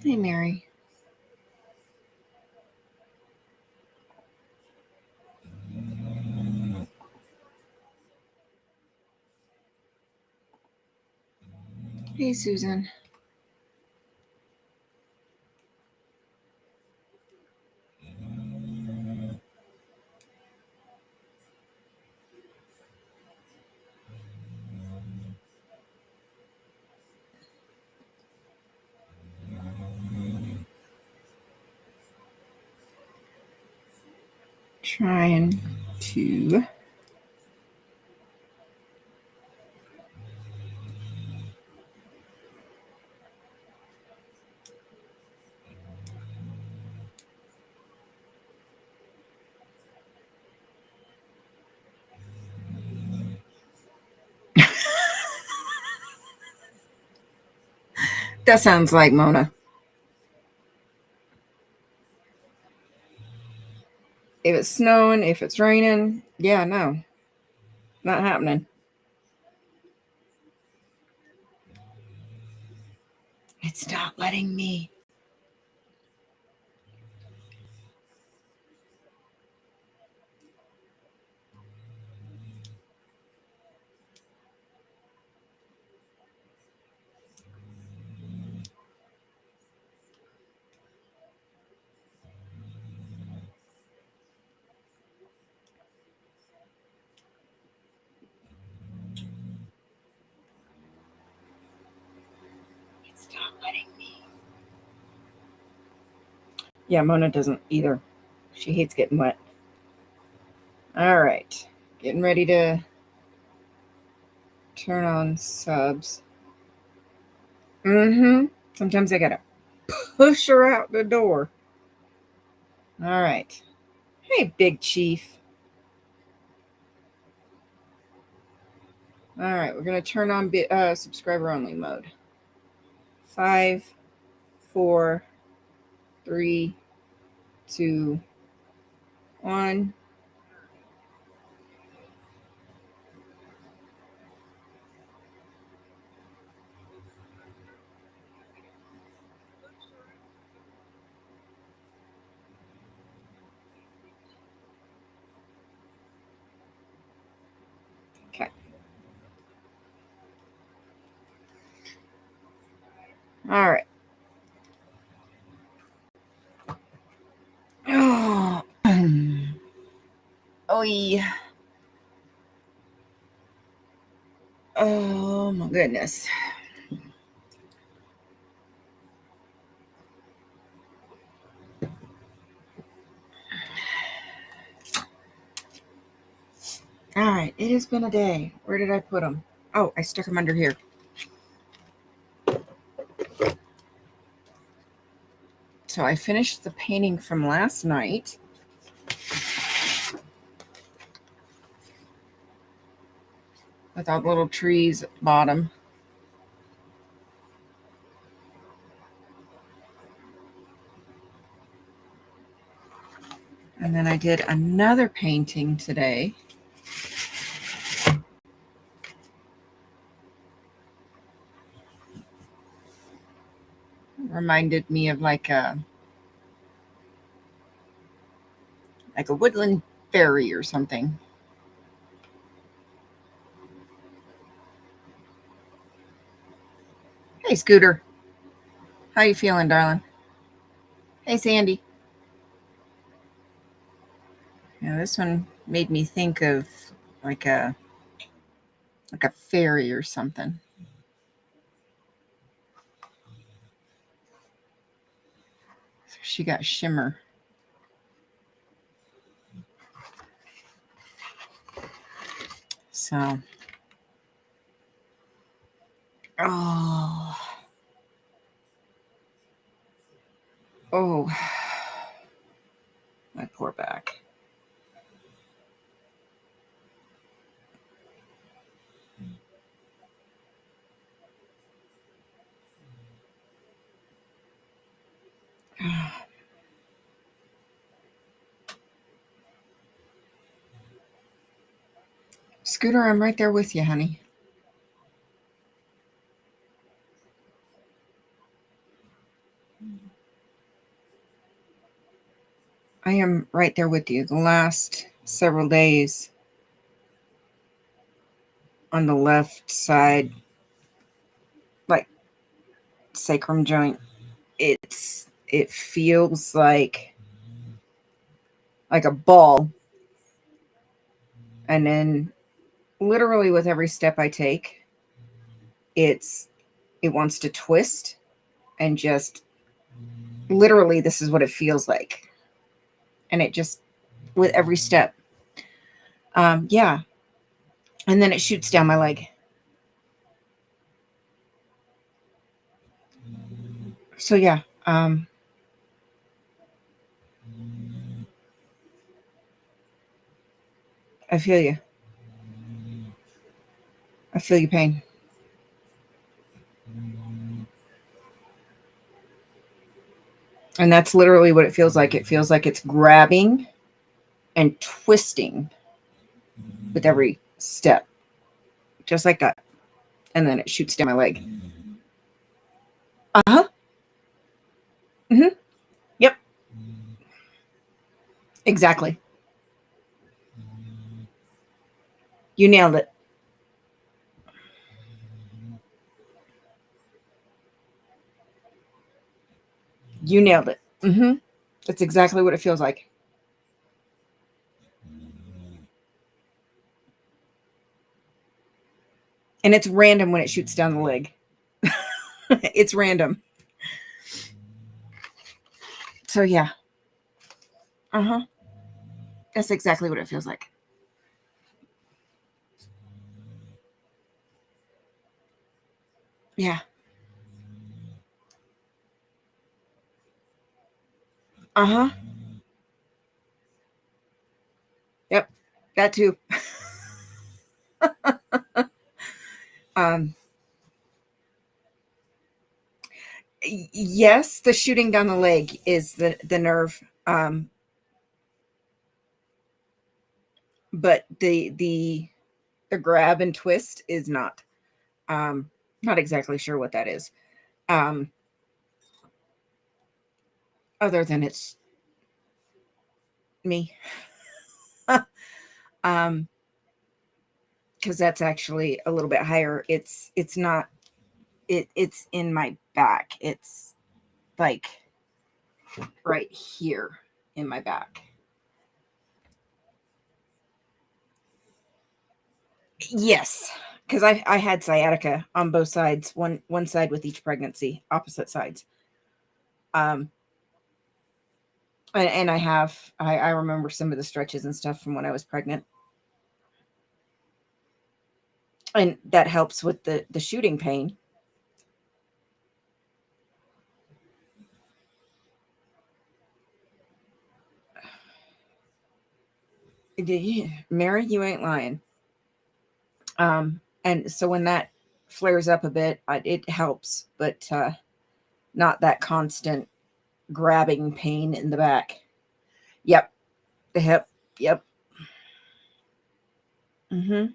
Hey, Mary. Hey, Susan. Trying to that sounds like Mona. If it's snowing, if it's raining, yeah, no, not happening. It's not letting me. It's not letting me. Yeah, Mona doesn't either. She hates getting wet. All right. Getting ready to turn on subs. Sometimes I gotta push her out the door. All right. Hey, Big Chief. All right, we're gonna turn on subscriber only mode. 5, 4, 3, 2, 1. Okay. All right. Oh, oh yeah. Oh my goodness. All right, it has been a day. Where did I put them? Oh, I stuck them under here. So I finished the painting from last night. Without little trees at the bottom. And then I did another painting today. Reminded me of like a woodland fairy or something. Hey, Scooter. How you feeling, darling? Hey, Sandy. Yeah, this one made me think of like a fairy or something. She got shimmer. So, oh, my poor back. Scooter, I'm right there with you, honey. am right there with you. The last several days on the left side, like sacrum joint, it feels like a ball. And then literally with every step I take, it wants to twist, and just literally this is what it feels like. And it just, with every step, yeah. And then it shoots down my leg. So yeah, I feel you. I feel your pain. And that's literally what it feels like. It feels like it's grabbing and twisting with every step, just like that. And then it shoots down my leg. Uh-huh. Mm-hmm. Yep. Exactly. You nailed it. You nailed it. Mm-hmm. That's exactly what it feels like. And it's random when it shoots down the leg. It's random. So yeah. Uh-huh. That's exactly what it feels like. Yeah. Uh-huh. Yep. That too. Um yes, the shooting down the leg is the nerve. But the grab and twist is not. Not exactly sure what that is. Um Other than it's me. um because that's actually a little bit higher. It's not, it's in my back. It's like right here in my back. Yes, because I had sciatica on both sides, one side with each pregnancy, opposite sides. Um, and I remember some of the stretches and stuff from when I was pregnant, and that helps with the shooting pain. Mary, you ain't lying. And so when that flares up a bit, it helps, but not that constant grabbing pain in the back. Yep, the hip. Yep. Mm-hmm.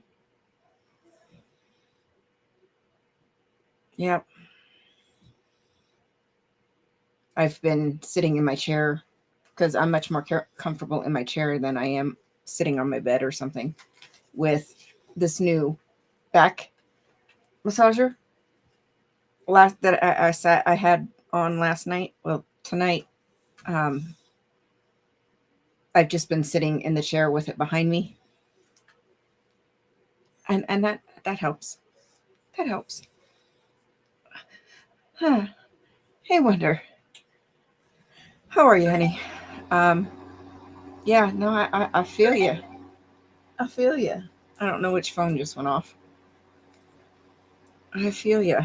Yep. I've been sitting in my chair because I'm much more comfortable in my chair than I am sitting on my bed or something, with this new back massager last that I had on last night. Well, tonight, um, I've just been sitting in the chair with it behind me, and that helps. That helps. Huh. Hey, Wonder, how are you, honey? Um, yeah, no, I feel you. I feel you. I don't know which phone just went off. I feel you.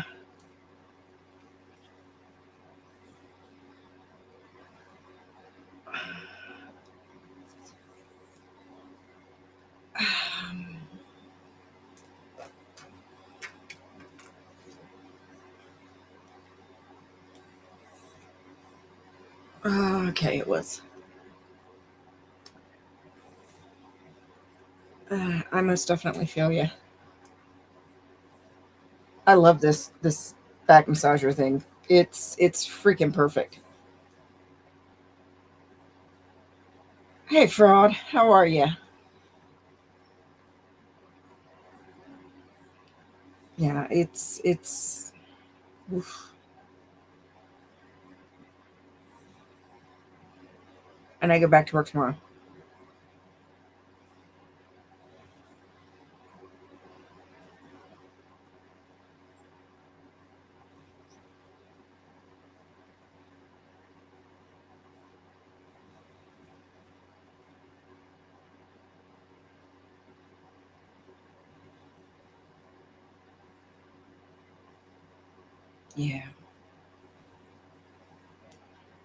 Okay, it was. I most definitely feel you. I love this back massager thing. It's freaking perfect. Hey, Fraud, how are you? Yeah, it's. Oof. And I go back to work tomorrow. Yeah,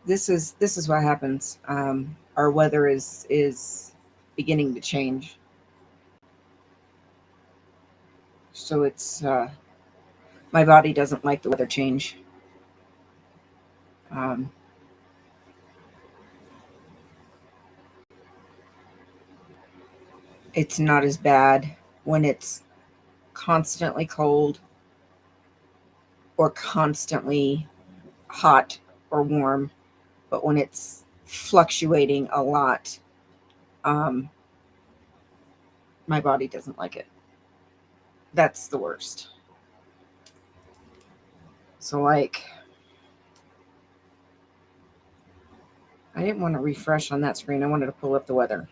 this is what happens. Our weather is beginning to change, so it's my body doesn't like the weather change. Um, it's not as bad when it's constantly cold or constantly hot or warm, but when it's fluctuating a lot, um, my body doesn't like it. That's the worst. So, like, I didn't want to refresh on that screen. I wanted to pull up the weather.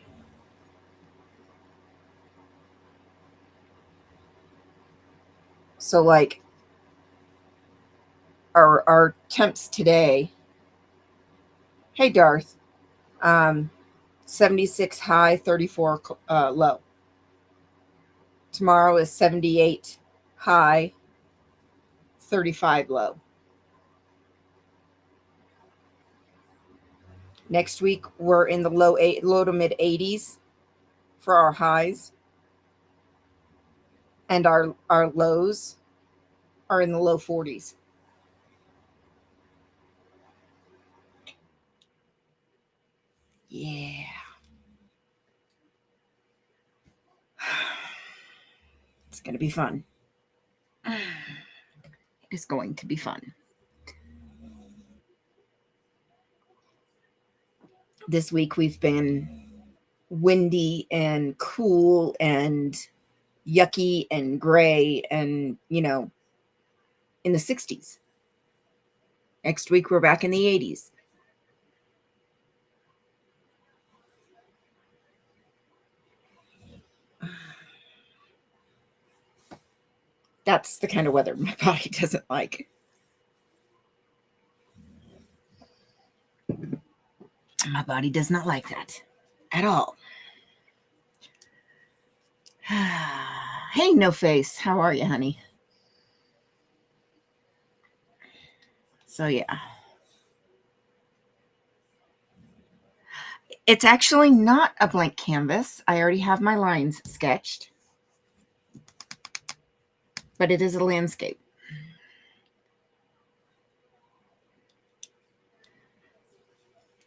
So, like, our temps today. Hey, Darth. Um, 76 high, 34 low. Tomorrow is 78 high, 35 low. Next week we're in the low to mid 80s for our highs, and our lows are in the low 40s. Yeah. It's going to be fun. It's going to be fun. This week we've been windy and cool and yucky and gray and, in the 60s. Next week we're back in the 80s. That's the kind of weather my body doesn't like. My body does not like that at all. Hey, No Face. How are you, honey? So, yeah. It's actually not a blank canvas. I already have my lines sketched, but it is a landscape.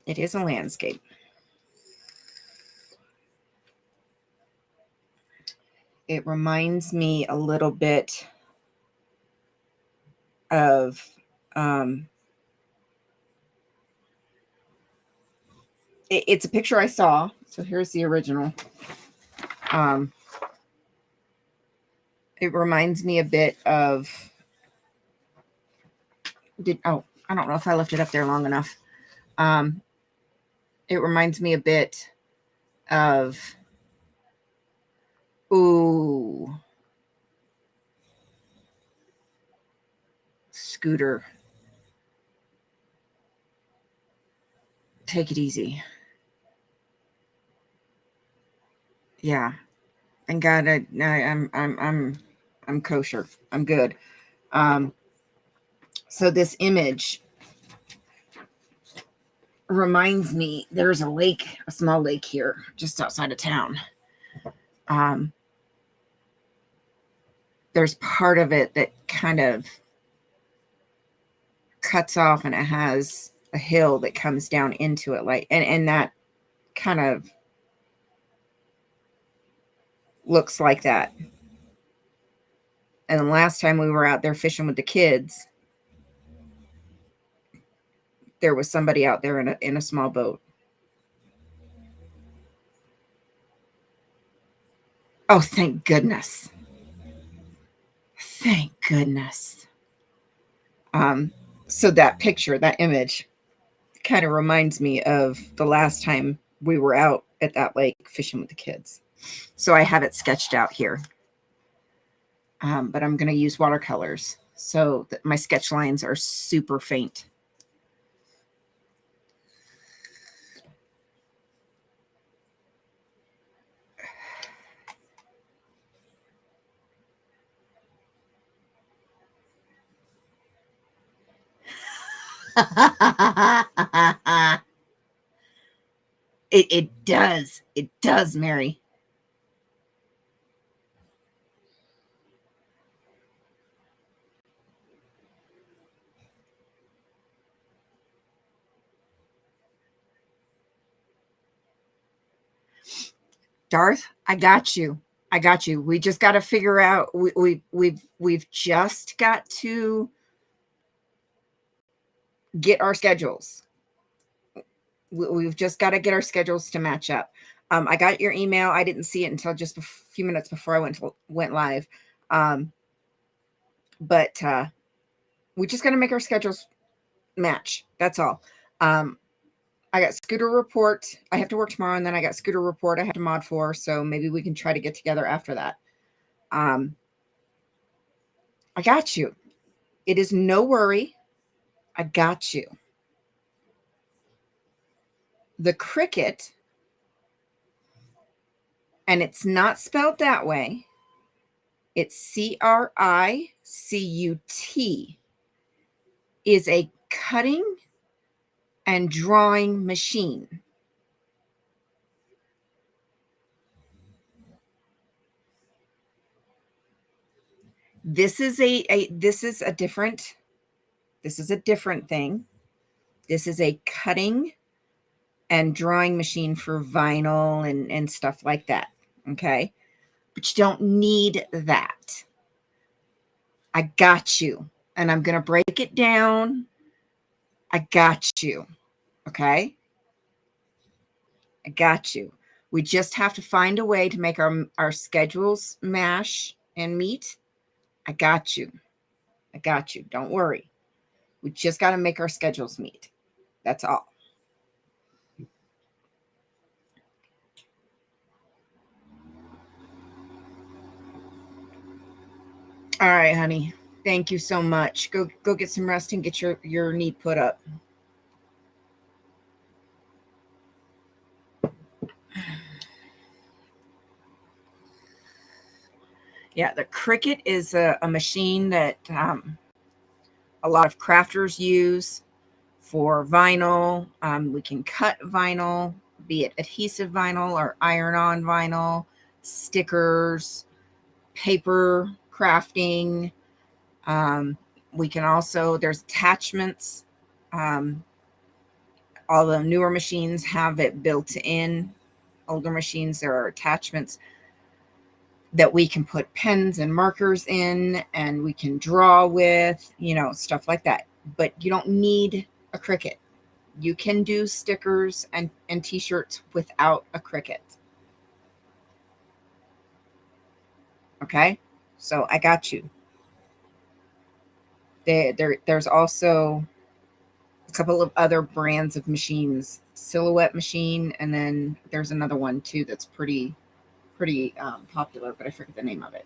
It is a landscape. It reminds me a little bit of it's a picture I saw. So here's the original. It reminds me a bit of I don't know if I left it up there long enough. It reminds me a bit of Scooter. Take it easy. Yeah. Thank God I'm kosher. I'm good. So this image reminds me there's a lake, a small lake here just outside of town. There's part of it that kind of cuts off and it has a hill that comes down into it, like and that kind of looks like that. And the last time we were out there fishing with the kids, there was somebody out there in a small boat. Oh, thank goodness. Thank goodness. So that picture, that image kind of reminds me of the last time we were out at that lake fishing with the kids. So I have it sketched out here. But I'm going to use watercolors. So that my sketch lines are super faint. It does. It does, Mary. Darth, I got you. I got you. We just got to figure out. We've just got to get our schedules. We've just got to get our schedules to match up. I got your email. I didn't see it until just a few minutes before I went live. But we just got to make our schedules match. That's all. I got Scooter Report. I have to work tomorrow, and then I got Scooter Report I have to mod for, so maybe we can try to get together after that. I got you. It is no worry. I got you. The Cricut, and it's not spelled that way. It's Cricut, is a cutting and drawing machine. This is this is a different thing. This is a cutting and drawing machine for vinyl and stuff like that. Okay. But you don't need that. I got you. And I'm going to break it down. I got you. Okay. I got you. We just have to find a way to make our schedules mash and meet. I got you. I got you. Don't worry. We just got to make our schedules meet. That's all. All right, honey. Thank you so much. Go get some rest and get your knee put up. Yeah, the Cricut is a machine that a lot of crafters use for vinyl. We can cut vinyl, be it adhesive vinyl or iron-on vinyl, stickers, paper crafting. We can also, there's attachments. All the newer machines have it built in. Older machines, there are attachments that we can put pens and markers in and we can draw with, stuff like that. But you don't need a Cricut. You can do stickers and t-shirts without a Cricut. Okay? So I got you. There's also a couple of other brands of machines, Silhouette machine, and then there's another one too that's pretty popular, but I forget the name of it.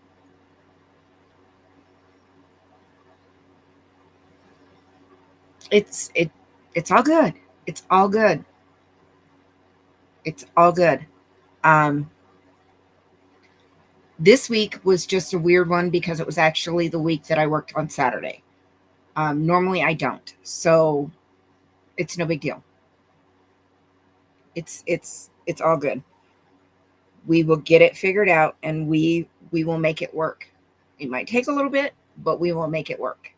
It's all good. It's all good. It's all good. Um, this week was just a weird one because it was actually the week that I worked on Saturday. Normally I don't, so it's no big deal. It's all good. We will get it figured out, and we will make it work. It might take a little bit, but we will make it work.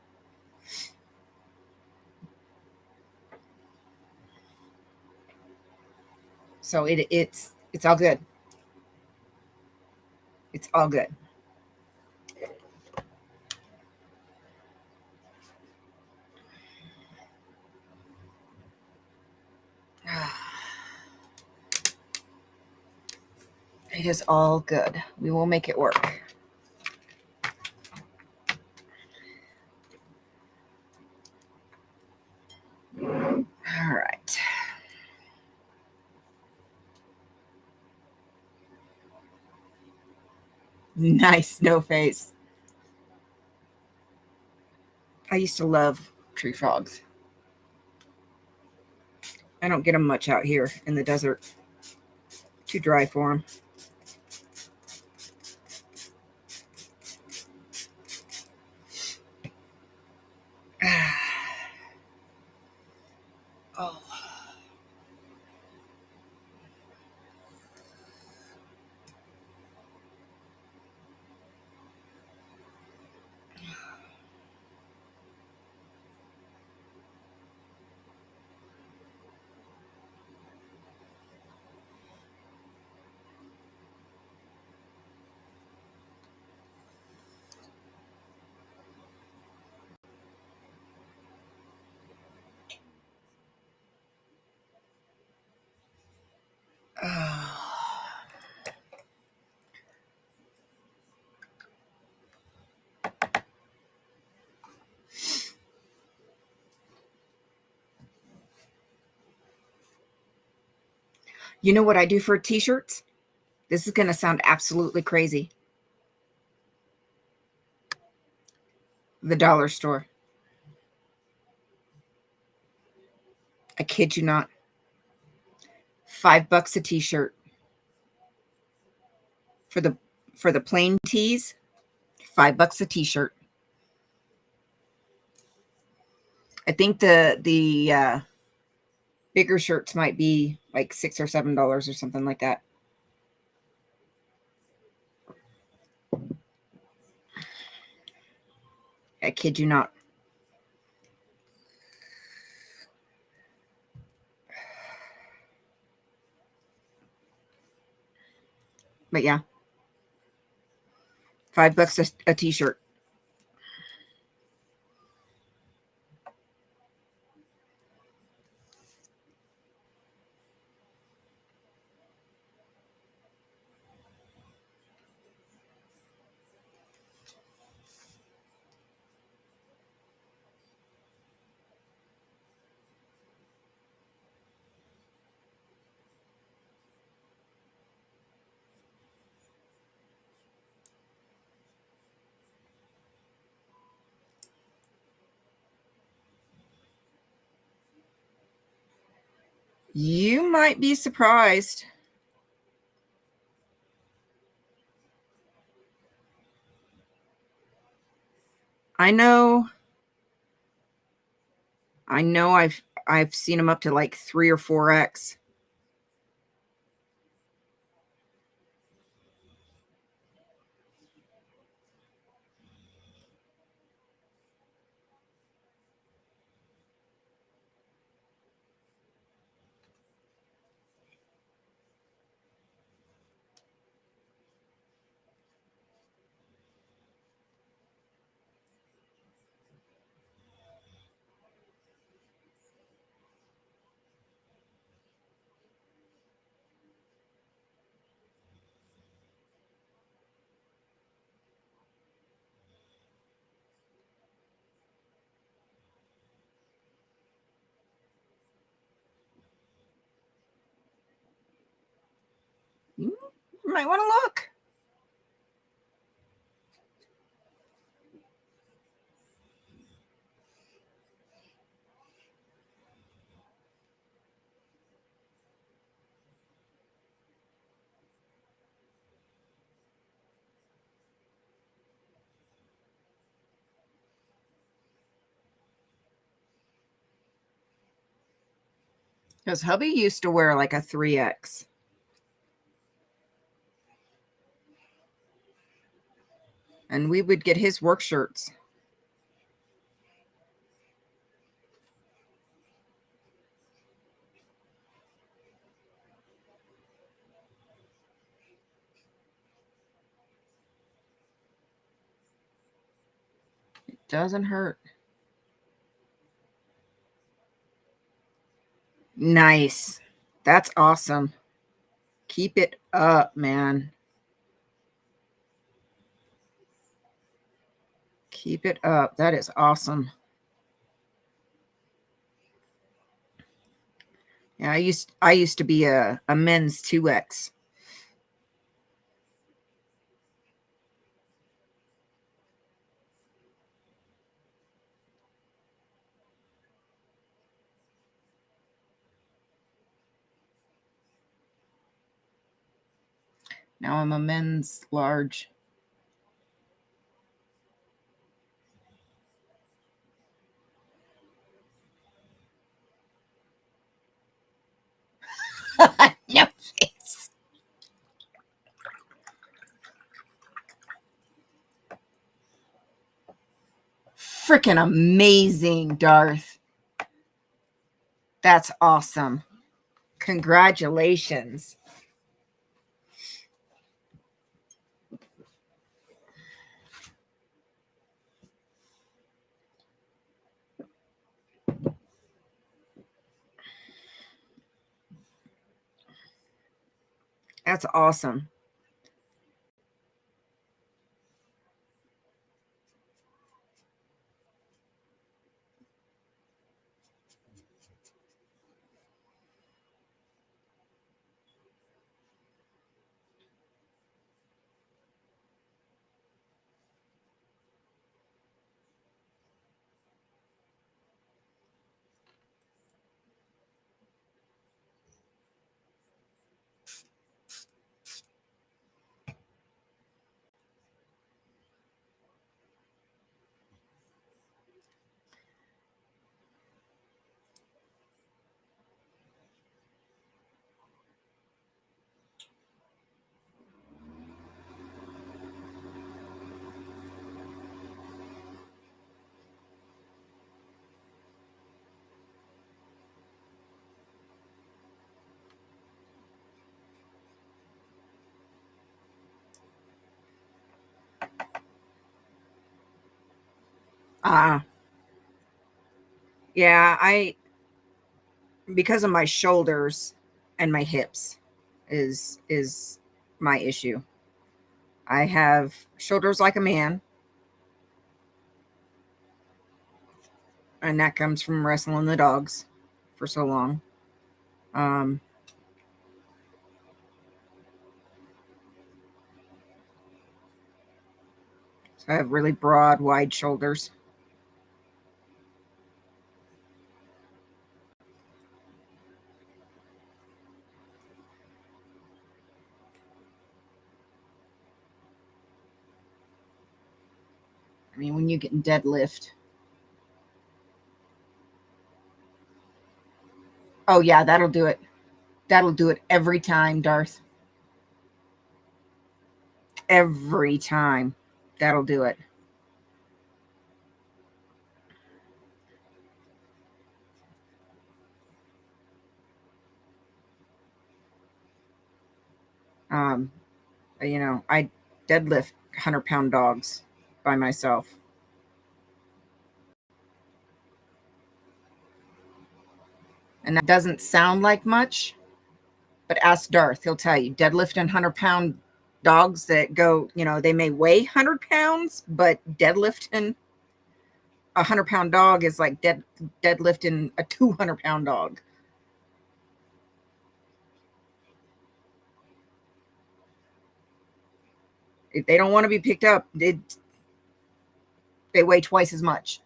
So it's all good. It's all good. It is all good. We will make it work. All right. Nice no face. I used to love tree frogs. I don't get them much out here in the desert. Too dry for them. Oh. You know what I do for t-shirts? This is going to sound absolutely crazy. The dollar store. I kid you not. $5 a t-shirt. For the plain tees, $5 a t-shirt. I think the bigger shirts might be like $6 or $7 or something like that. I kid you not. But yeah, $5 a t-shirt. You might be surprised. I know I've seen them up to like 3 or 4x. You might want to look. Because hubby used to wear like a 3x. And we would get his work shirts. It doesn't hurt. Nice. That's awesome. Keep it up, man. Keep it up. That is awesome. Yeah, I used to be a men's 2X. Now I'm a men's large. No face. Freaking amazing, Darth. That's awesome. Congratulations. That's awesome. Yeah, because of my shoulders and my hips is my issue. I have shoulders like a man, and that comes from wrestling the dogs for so long. Um, so I have really broad, wide shoulders. I mean, when you get in deadlift. Oh yeah, that'll do it. That'll do it every time, Darth. Every time. That'll do it. Um, I deadlift 100-pound dogs by myself. And that doesn't sound like much, but ask Darth. He'll tell you deadlifting 100-pound dogs that go, they may weigh 100 pounds, but deadlifting a 100-pound dog is like deadlifting a 200-pound dog. If they don't want to be picked up, they weigh twice as much.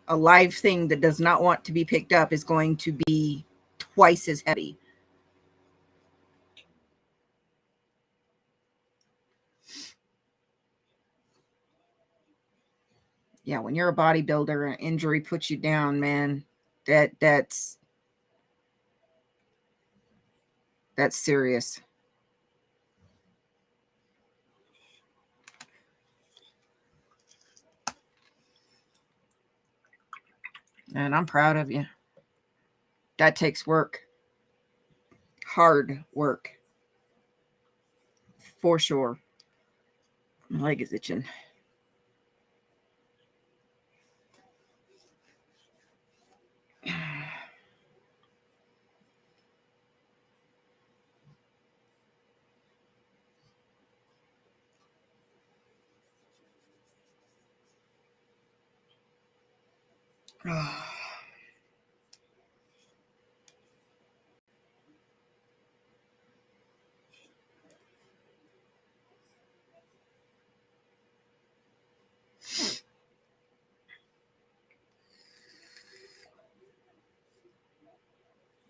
A live thing that does not want to be picked up is going to be twice as heavy. Yeah, when you're a bodybuilder, an injury puts you down, man. That's serious. And I'm proud of you. That takes work. Hard work. For sure. My leg is itching.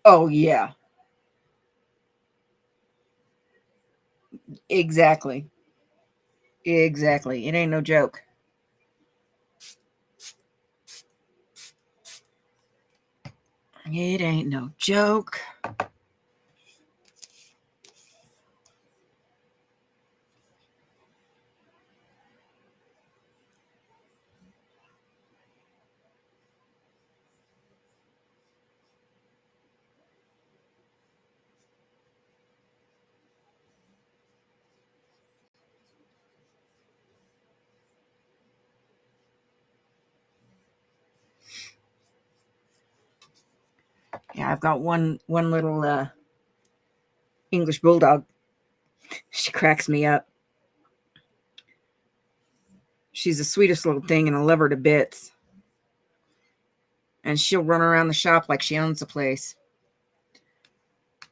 Oh, yeah. Exactly. Exactly. It ain't no joke. It ain't no joke. Yeah, I've got one little English Bulldog. She cracks me up. She's the sweetest little thing, and I love her to bits. And she'll run around the shop like she owns the place.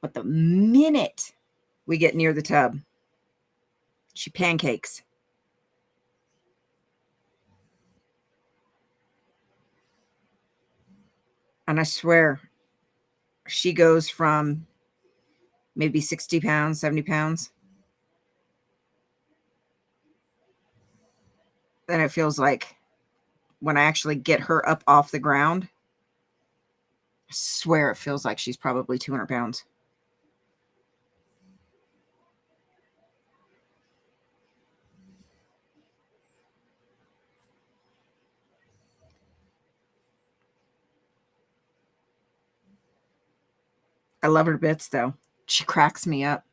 But the minute we get near the tub, she pancakes. And I swear, she goes from maybe 60 pounds, 70 pounds. Then it feels like when I actually get her up off the ground, I swear it feels like she's probably 200 pounds. I love her to bits, though. She cracks me up.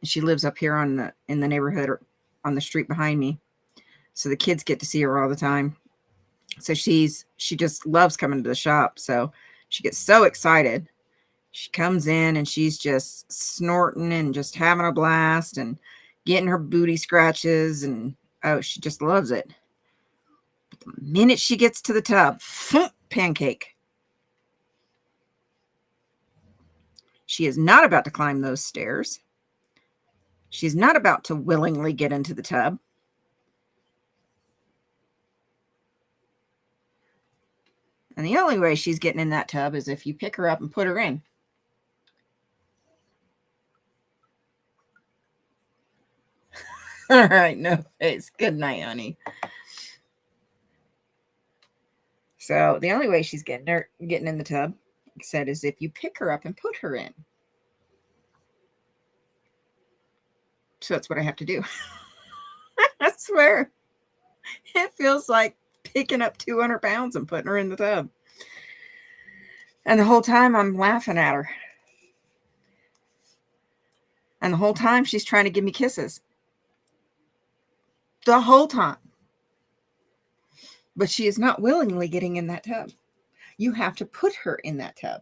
She lives up here in the neighborhood or on the street behind me. So the kids get to see her all the time. So she just loves coming to the shop. So she gets so excited. She comes in and she's just snorting and just having a blast and getting her booty scratches, and oh, she just loves it. But the minute she gets to the tub, pancake. She is not about to climb those stairs. She's not about to willingly get into the tub. And the only way she's getting in that tub is if you pick her up and put her in. All right, no face. Good night, honey. So the only way she's getting in the tub, like I said, is if you pick her up and put her in. So that's what I have to do. I swear. It feels like picking up 200 pounds and putting her in the tub. And the whole time I'm laughing at her. And the whole time she's trying to give me kisses. The whole time. But she is not willingly getting in that tub. You have to put her in that tub.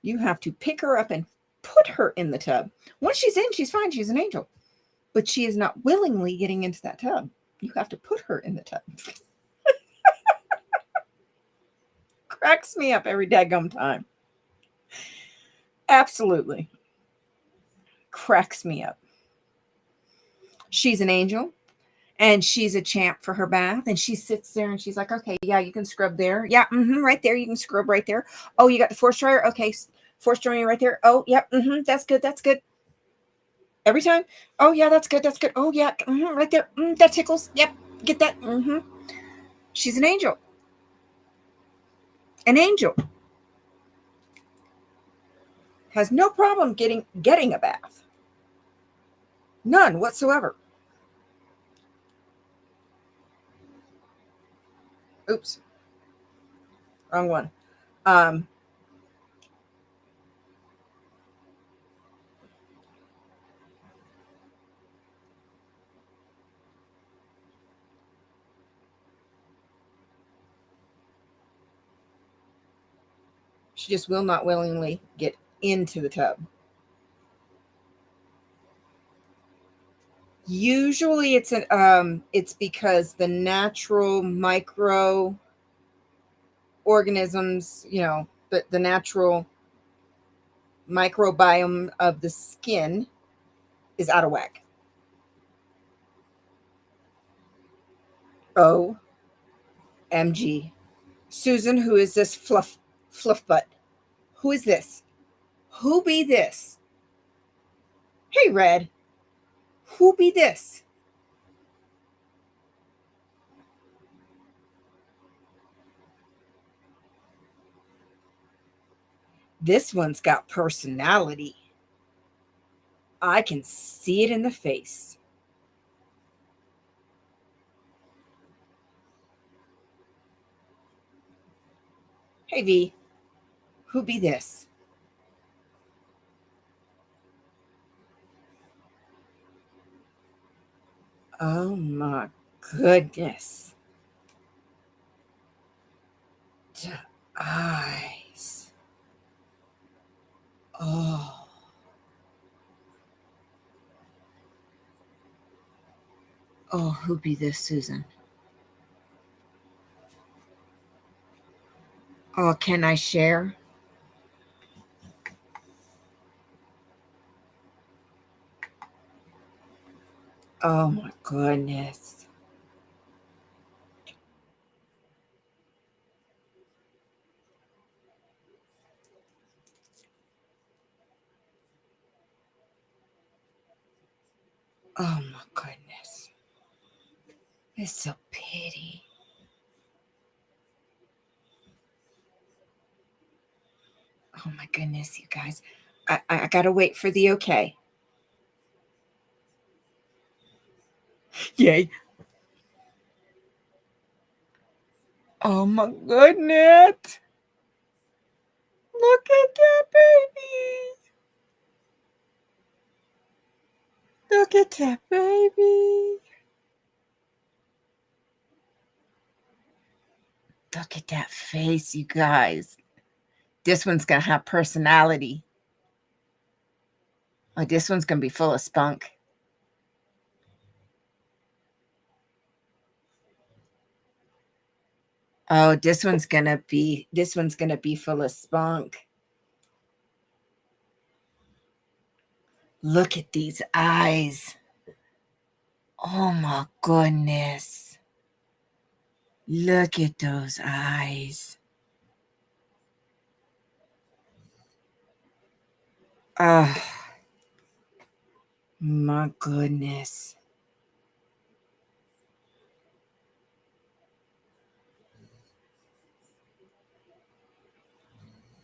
You have to pick her up and put her in the tub. Once she's in, she's fine. She's an angel. But she is not willingly getting into that tub. You have to put her in the tub. Cracks me up every daggum time. Absolutely. Cracks me up. She's an angel. And she's a champ for her bath. And she sits there and she's like, okay, yeah, you can scrub there. Yeah, right there. You can scrub right there. Oh, you got the force dryer? Okay, force drying right there. Oh, yep, that's good. That's good. Every time. Oh, yeah, that's good. That's good. Oh, yeah, right there. That tickles. Yep, get that. She's an angel. An angel. Has no problem getting a bath. None whatsoever. Oops. Wrong one. She just will not willingly get into the tub. Usually it's because the natural microorganisms, the natural microbiome of the skin is out of whack. OMG. Susan, who is this fluff butt? Who is this? Who be this? Hey, Red. Who be this? This one's got personality. I can see it in the face. Hey, V. Who be this? Oh my goodness. The eyes. Oh. Oh, who be this, Susan? Oh, can I share? Oh my goodness. Oh my goodness. It's so pretty. Oh my goodness, you guys. I gotta wait for the okay. Yay. Oh my goodness. Look at that baby. Look at that baby. Look at that face, you guys. This one's going to have personality. Oh, this one's going to be full of spunk. Oh, this one's going to be full of spunk. Look at these eyes. Oh my goodness. Look at those eyes. Oh, my goodness.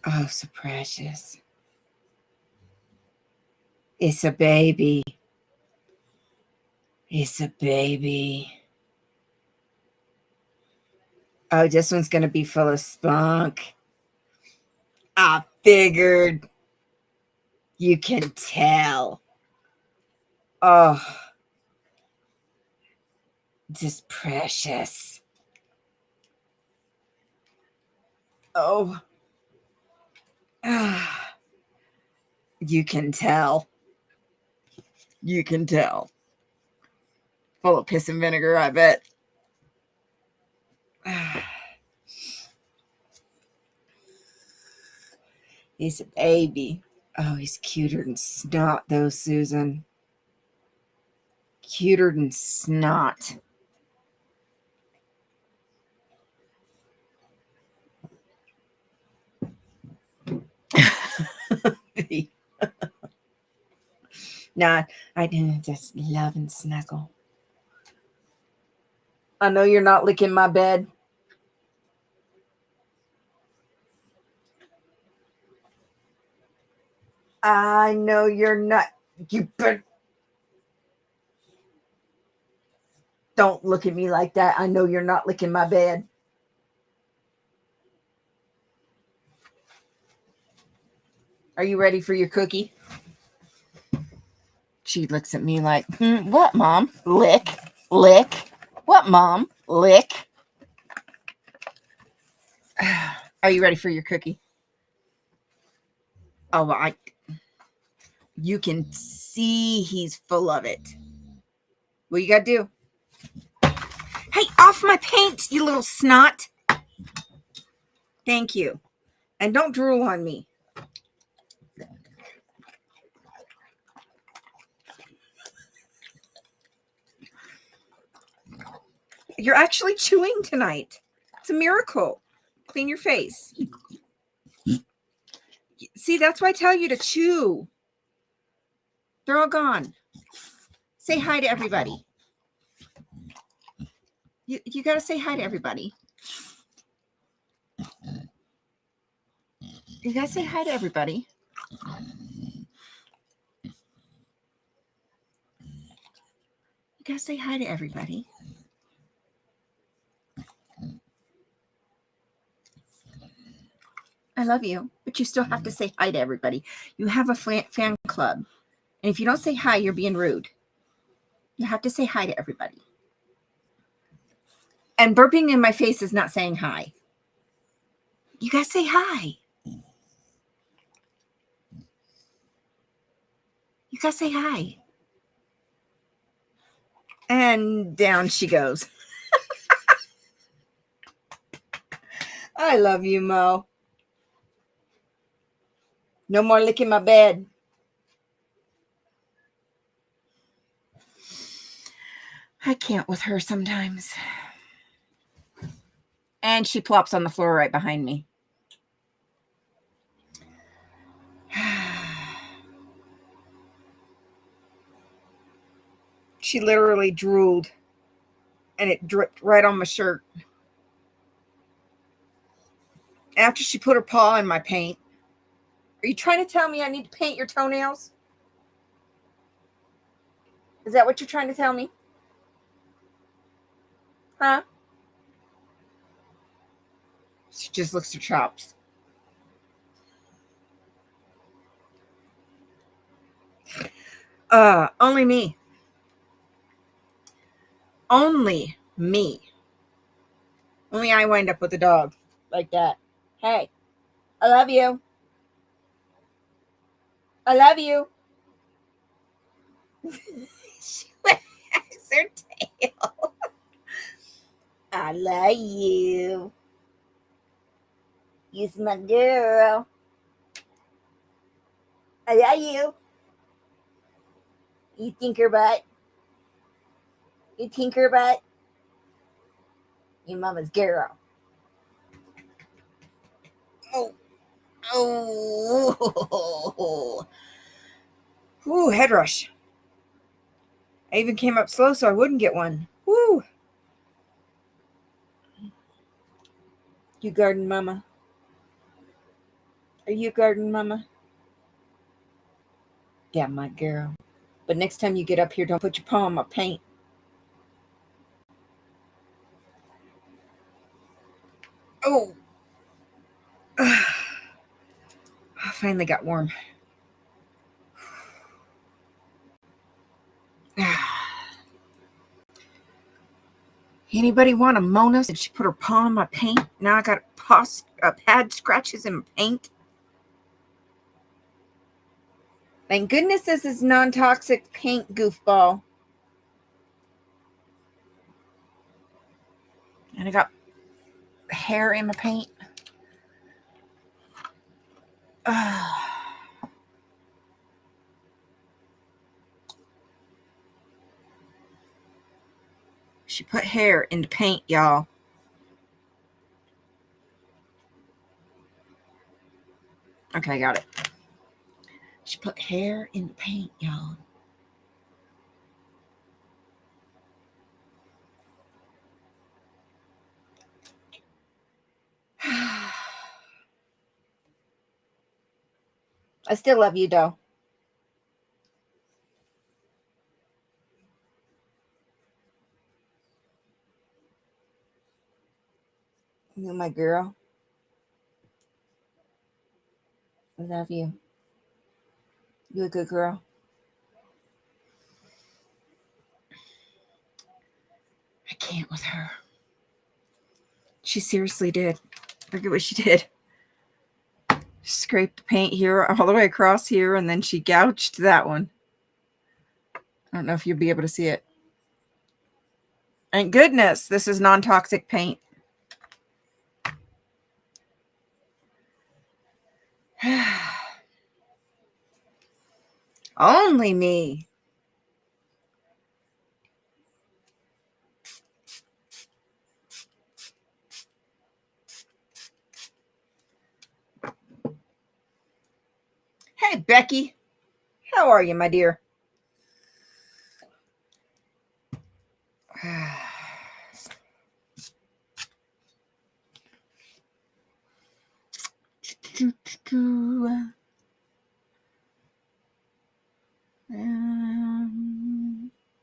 Oh, so precious. It's a baby. It's a baby. Oh, this one's going to be full of spunk. I figured. You can tell. Oh, just precious. Oh. You can tell. You can tell. Full of piss and vinegar, I bet. He's a baby. Oh, he's cuter than snot, though, Susan. Cuter than snot. Nah, I didn't just love and snuggle. I know you're not licking my bed. I know you're not. You better. Don't look at me like that. I know you're not licking my bed. Are you ready for your cookie? She looks at me like, what, Mom? Lick, lick. What, Mom? Lick. Are you ready for your cookie? Oh, you can see he's full of it. What you got to do? Hey, off my paint, you little snot. Thank you. And don't drool on me. You're actually chewing tonight. It's a miracle. Clean your face. See, that's why I tell you to chew. They're all gone. Say hi to everybody. You got to say hi to everybody. You got to say hi to everybody. You got to say hi to everybody. I love you, but you still have to say hi to everybody. You have a fan club. And if you don't say hi, you're being rude. You have to say hi to everybody. And burping in my face is not saying hi. You got to say hi. You got to say hi. And down she goes. I love you, Mo. No more licking my bed. I can't with her sometimes. And she plops on the floor right behind me. She literally drooled. And it dripped right on my shirt. After she put her paw in my paint. Are you trying to tell me I need to paint your toenails? Is that what you're trying to tell me? Huh? She just looks her chops. Only me. Only me. Only I wind up with a dog like that. Hey, I love you. I love you. She wags her tail. I love you. You're my girl. I love you. You tinker butt. You tinker butt. You mama's girl. Oh. Oh. Ooh, head rush. I even came up slow so I wouldn't get one. Woo. You garden mama. Are you garden mama? Yeah, my girl. But next time you get up here, don't put your paw on my paint. Oh. I finally got warm. Anybody want a Mona? Did she put her paw on my paint? Now I got pad scratches in my paint. Thank goodness this is non-toxic paint, goofball. And I got hair in my paint. She put hair in the paint, y'all. Okay, I got it. She put hair in the paint, y'all. I still love you, though. You're my girl. I love you. You a good girl. I can't with her. She seriously did. Look at what she did. Scraped the paint here all the way across here, and then she gouged that one. I don't know if you'll be able to see it. Thank goodness this is non-toxic paint. Only me. Hey, Becky. How are you, my dear? I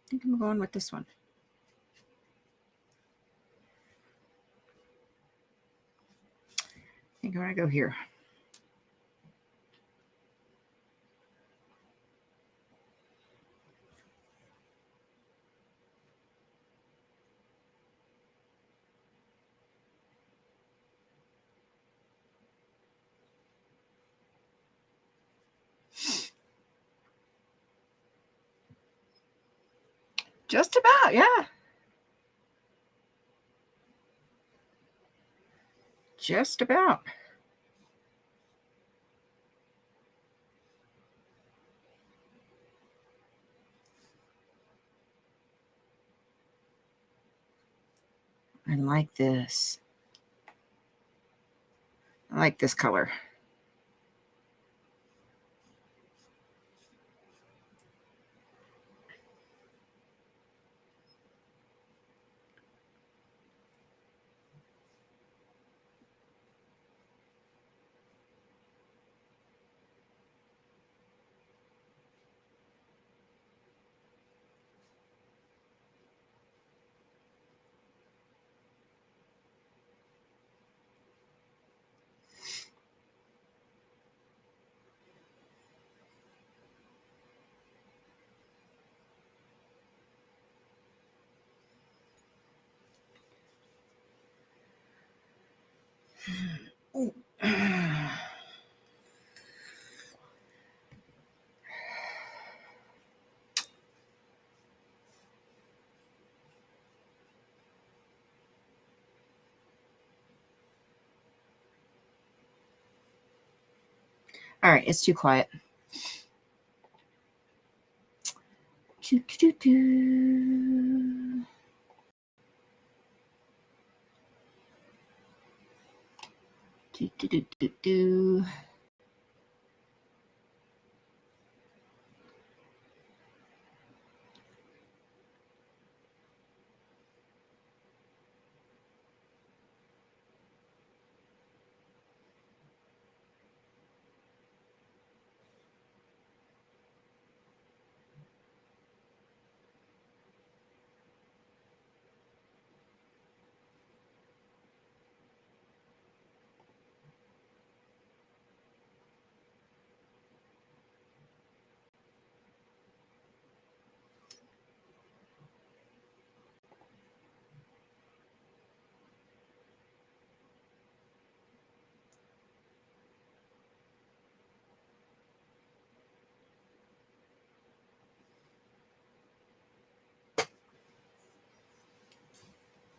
think I'm going with this one. I think I'm going to go here. Just about, yeah. Just about. I like this. I like this color. All right, it's too quiet.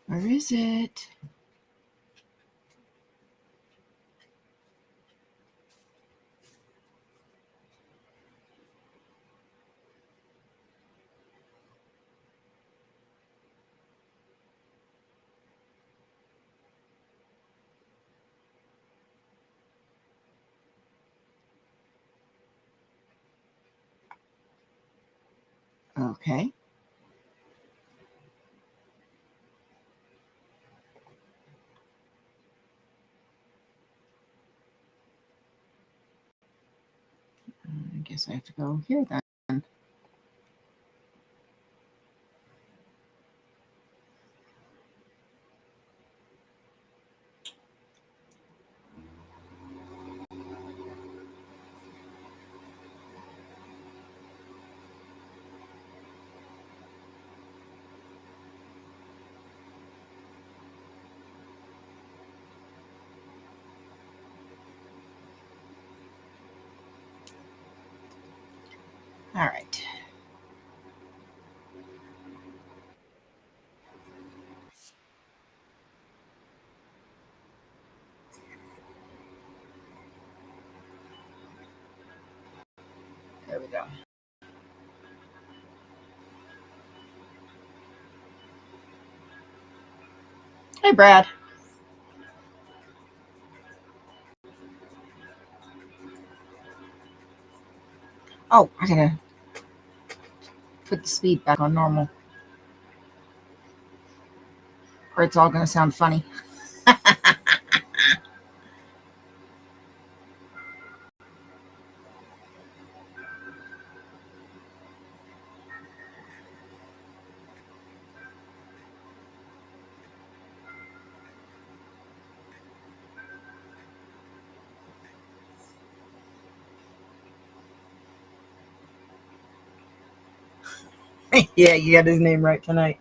Where is it? Okay. I guess I have to go here then. All right. go. Hey, Brad. Oh, I gotta put the speed back on normal, or it's all gonna sound funny. Yeah, you got his name right tonight.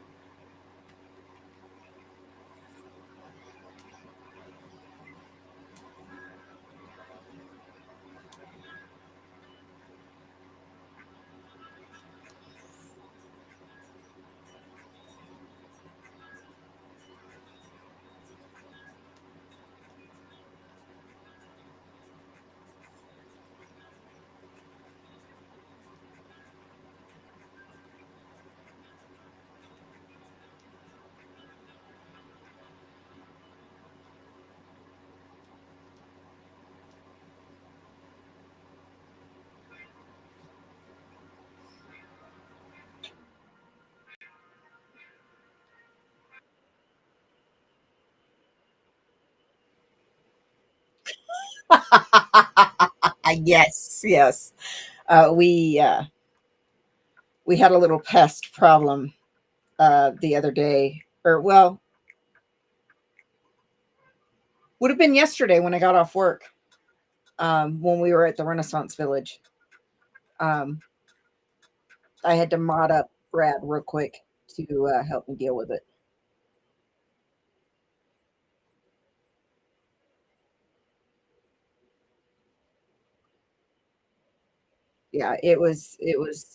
Yes, yes. We had a little pest problem the other day, or well, would have been yesterday when I got off work. When we were at the Renaissance Village, um, I had to mod up Brad real quick to help me deal with it. Yeah, it was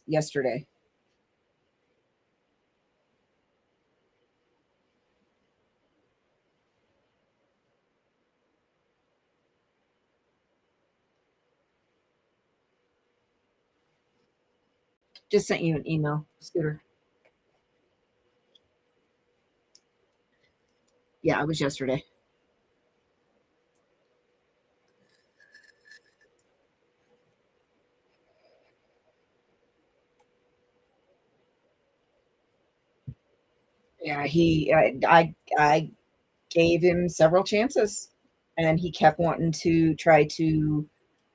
yesterday. Just sent you an email, Scooter. Yeah, it was yesterday. Yeah, I gave him several chances, and he kept wanting to try to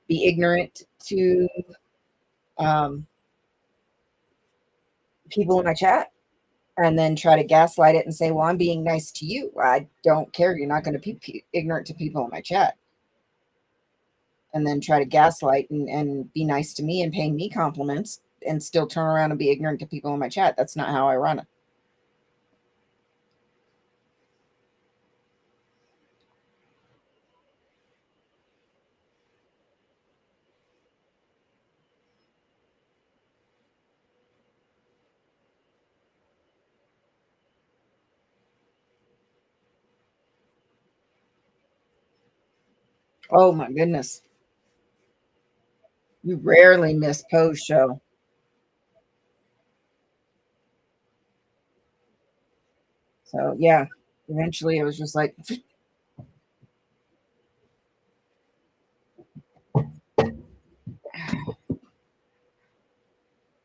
be ignorant to um, people in my chat, and then try to gaslight it and say, "Well, I'm being nice to you. I don't care. You're not going to be ignorant to people in my chat." And then try to gaslight and be nice to me and paying me compliments, and still turn around and be ignorant to people in my chat. That's not how I run it. Oh my goodness. You rarely miss post show. So yeah, eventually it was just like,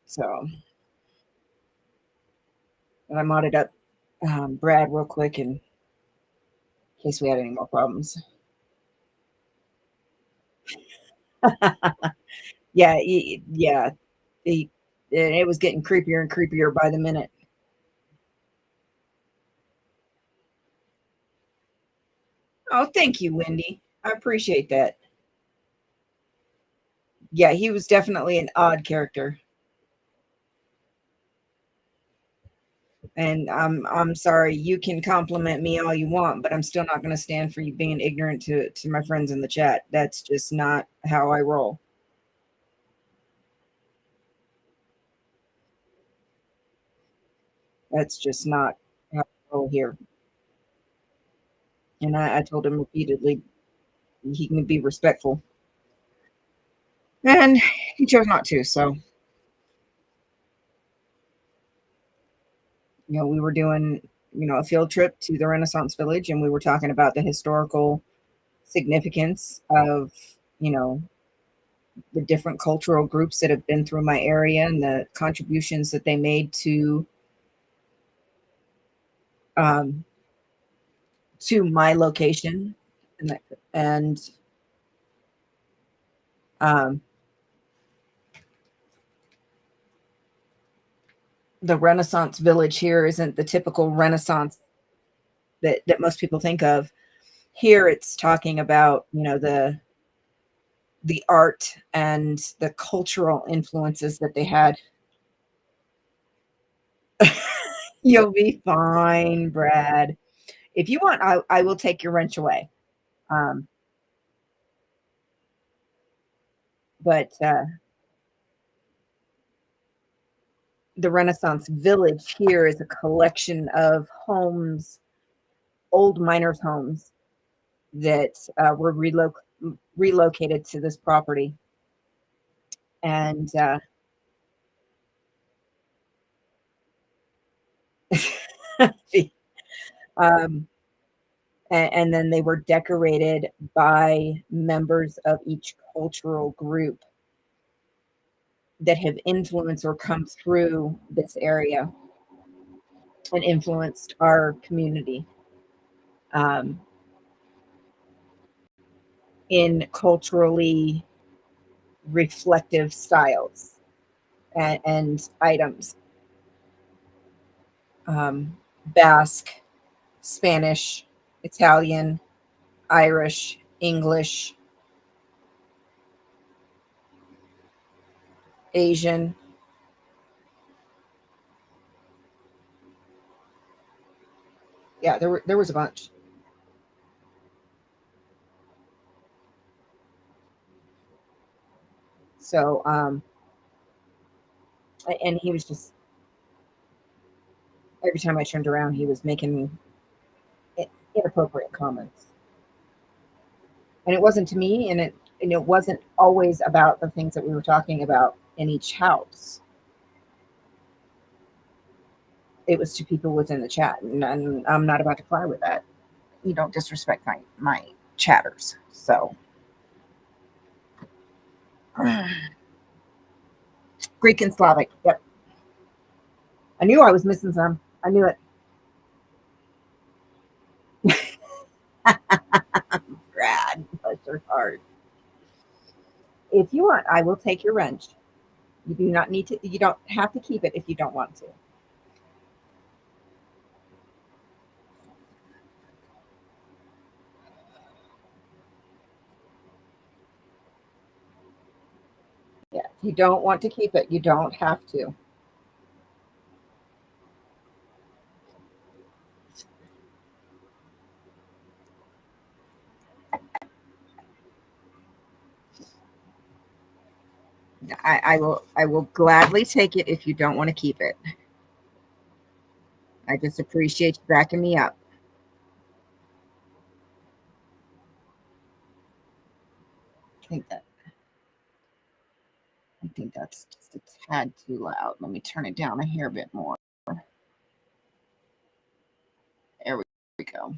so. And I modded up Brad real quick in case we had any more problems. Yeah, yeah. He, it was getting creepier and creepier by the minute. Oh, thank you, Wendy. I appreciate that. Yeah, he was definitely an odd character. And I'm sorry, you can compliment me all you want, but I'm still not going to stand for you being ignorant to my friends in the chat. That's just not how I roll. That's just not how I roll here. And I told him repeatedly he can be respectful, and he chose not to. So We were doing, a field trip to the Renaissance Village, and we were talking about the historical significance of, you know, the different cultural groups that have been through my area and the contributions that they made um, to my location, and um, the Renaissance Village here isn't the typical Renaissance that most people think of. Here, it's talking about the art and the cultural influences that they had. You'll be fine, Brad. If you want, I will take your wrench away. Um, but the Renaissance Village here is a collection of homes, old miners' homes that were relocated to this property. And um, and then they were decorated by members of each cultural group that have influenced or come through this area and influenced our community um, in culturally reflective styles and items. Basque, Spanish, Italian, Irish, English, Asian. Yeah, there was a bunch. So and he was just, every time I turned around, he was making inappropriate comments, and it wasn't to me, and it wasn't always about the things that we were talking about in each house. It was to people within the chat, and I'm not about to cry with that. You don't disrespect my chatters. So Greek and Slavic. Yep, I knew I was missing some. I knew it. Brad, bless your heart. If you want, I will take your wrench. You do not need to. You don't have to keep it if you don't want to. Yeah, if you don't want to keep it, you don't have to. I will gladly take it if you don't want to keep it. I just appreciate you backing me up. I think that I think that's just a tad too loud. Let me turn it down a hair bit more. There we go.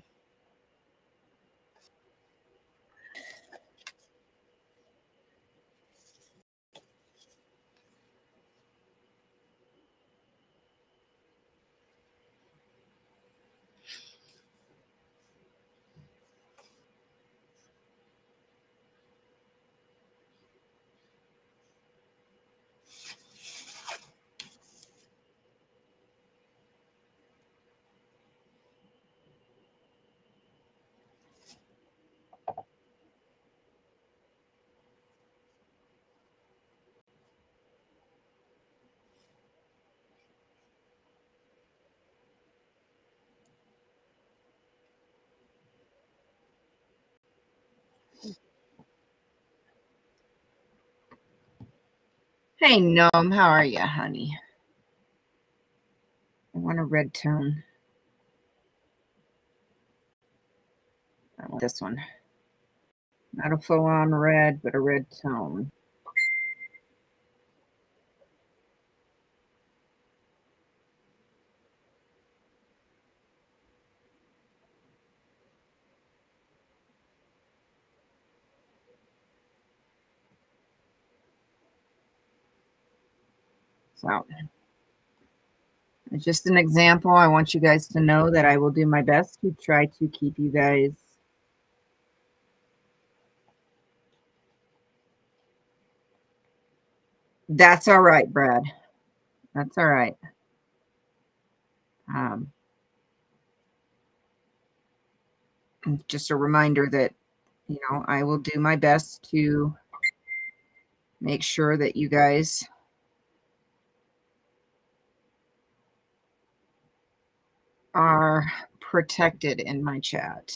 Hey, Gnome, how are you, honey? I want a red tone. I want this one. Not a full-on red, but a red tone. So it's just an example. I want you guys to know that I will do my best to try to keep you guys. That's all right, Brad. That's all right. Um, just a reminder that, I will do my best to make sure that you guys are protected in my chat.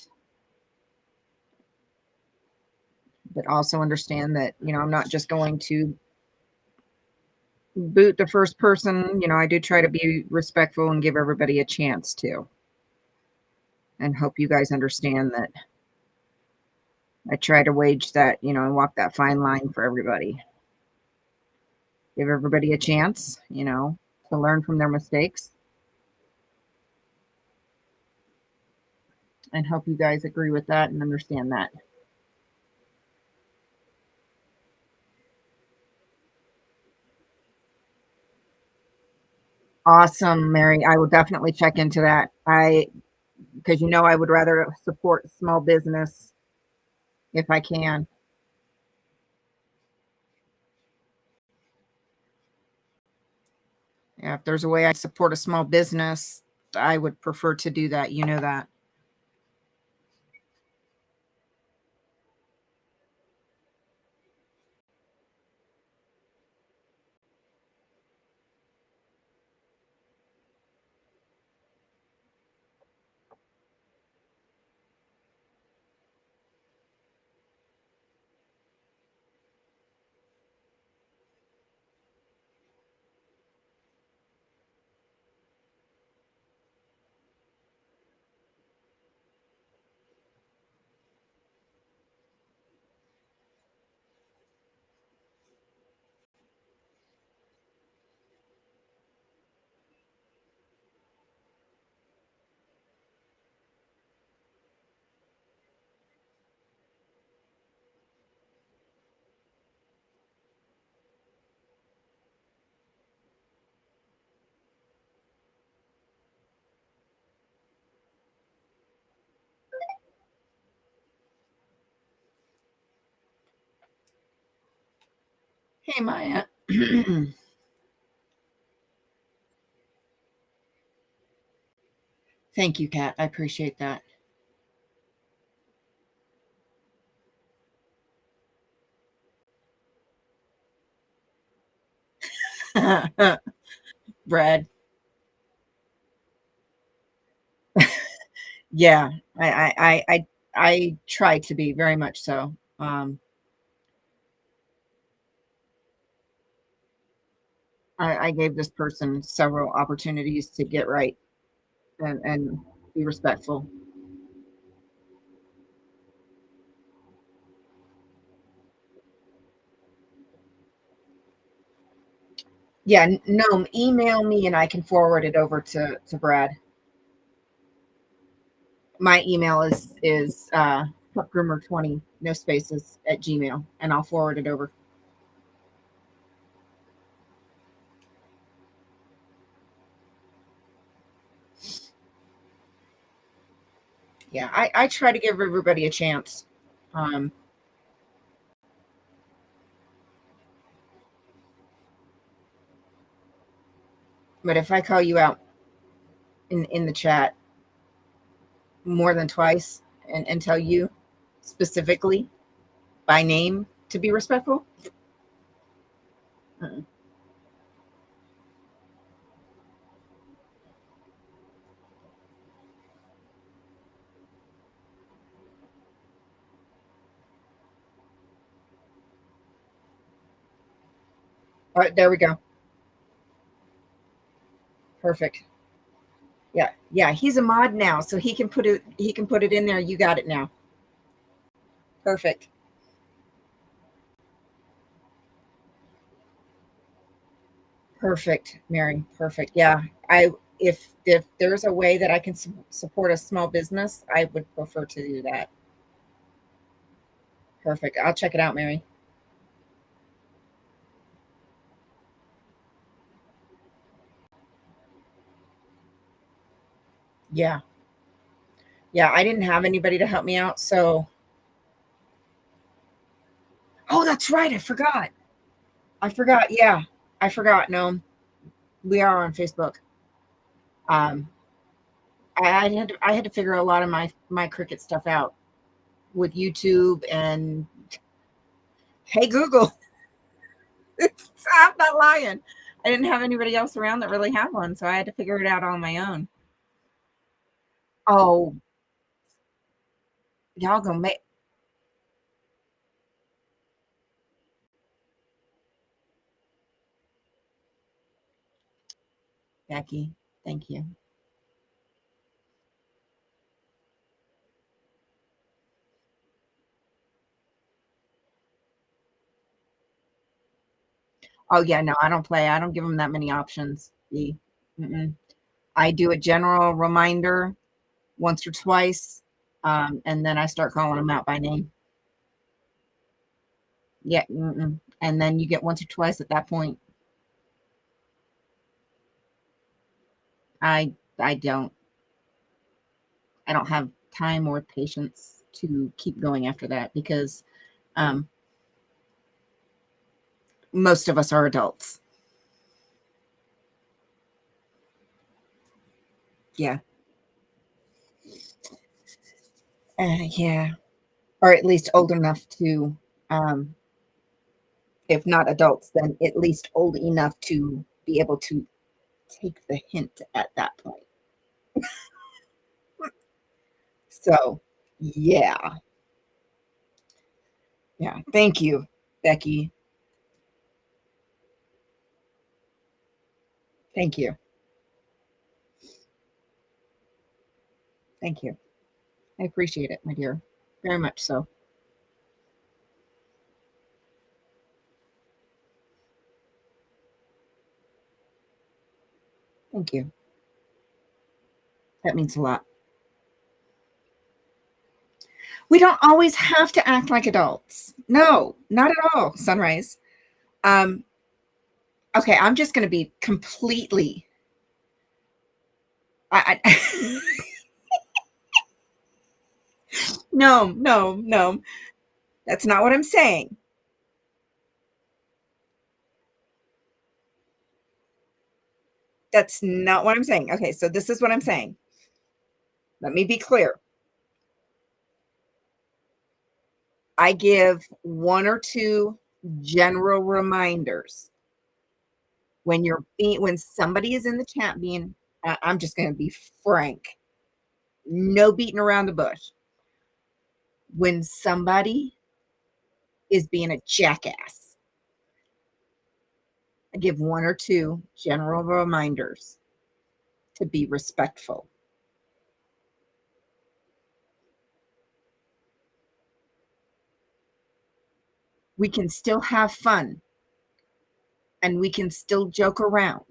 But also understand that, I'm not just going to boot the first person. I do try to be respectful and give everybody a chance to. And hope you guys understand that I try to wage that, and walk that fine line for everybody. Give everybody a chance, to learn from their mistakes. And hope you guys agree with that and understand that. Awesome, Mary. I will definitely check into that. Because I would rather support small business if I can. Yeah, if there's a way I support a small business, I would prefer to do that. You know that. Hey, Maya. Thank you, Kat. I appreciate that. Brad. Yeah, I try to be very much so. I gave this person several opportunities to get right and be respectful. Yeah, no, email me and I can forward it over to Brad. My email is groomer20, no spaces, at Gmail, and I'll forward it over. Yeah, I try to give everybody a chance. Um, but if I call you out in the chat more than twice and tell you specifically by name to be respectful, uh-uh. All right, there we go. Perfect. Yeah, yeah. He's a mod now, so he can put it. He can put it in there. You got it now. Perfect. Perfect, Mary. Perfect. Yeah. If there's a way that I can support a small business, I would prefer to do that. Perfect. I'll check it out, Mary. Yeah. Yeah, I didn't have anybody to help me out, so oh, that's right, I forgot. I forgot, yeah. I forgot, no, we are on Facebook. Um, I had to figure a lot of my Cricut stuff out with YouTube and hey, Google. I'm not lying. I didn't have anybody else around that really had one, so I had to figure it out on my own. Oh, y'all gonna make Becky, thank you. Oh, yeah, no, I don't play. I don't give them that many options. Mm-mm. I do a general reminder once or twice, and then I start calling them out by name. Yeah, mm-mm. And then you get once or twice at that point. I don't. I don't have time or patience to keep going after that because um, most of us are adults. Yeah. Yeah. Or at least old enough to, um, if not adults, then at least old enough to be able to take the hint at that point. So, yeah. Yeah. Thank you, Becky. Thank you. Thank you. I appreciate it, my dear. Very much so. Thank you. That means a lot. We don't always have to act like adults. No, not at all, Sunrise. Um, okay, I'm just going to be completely. I no, no, no. That's not what I'm saying. That's not what I'm saying. Okay, so this is what I'm saying. Let me be clear. I give one or two general reminders when somebody is in the chat being I'm just going to be frank. No beating around the bush. When somebody is being a jackass, I give one or two general reminders to be respectful. We can still have fun and we can still joke around.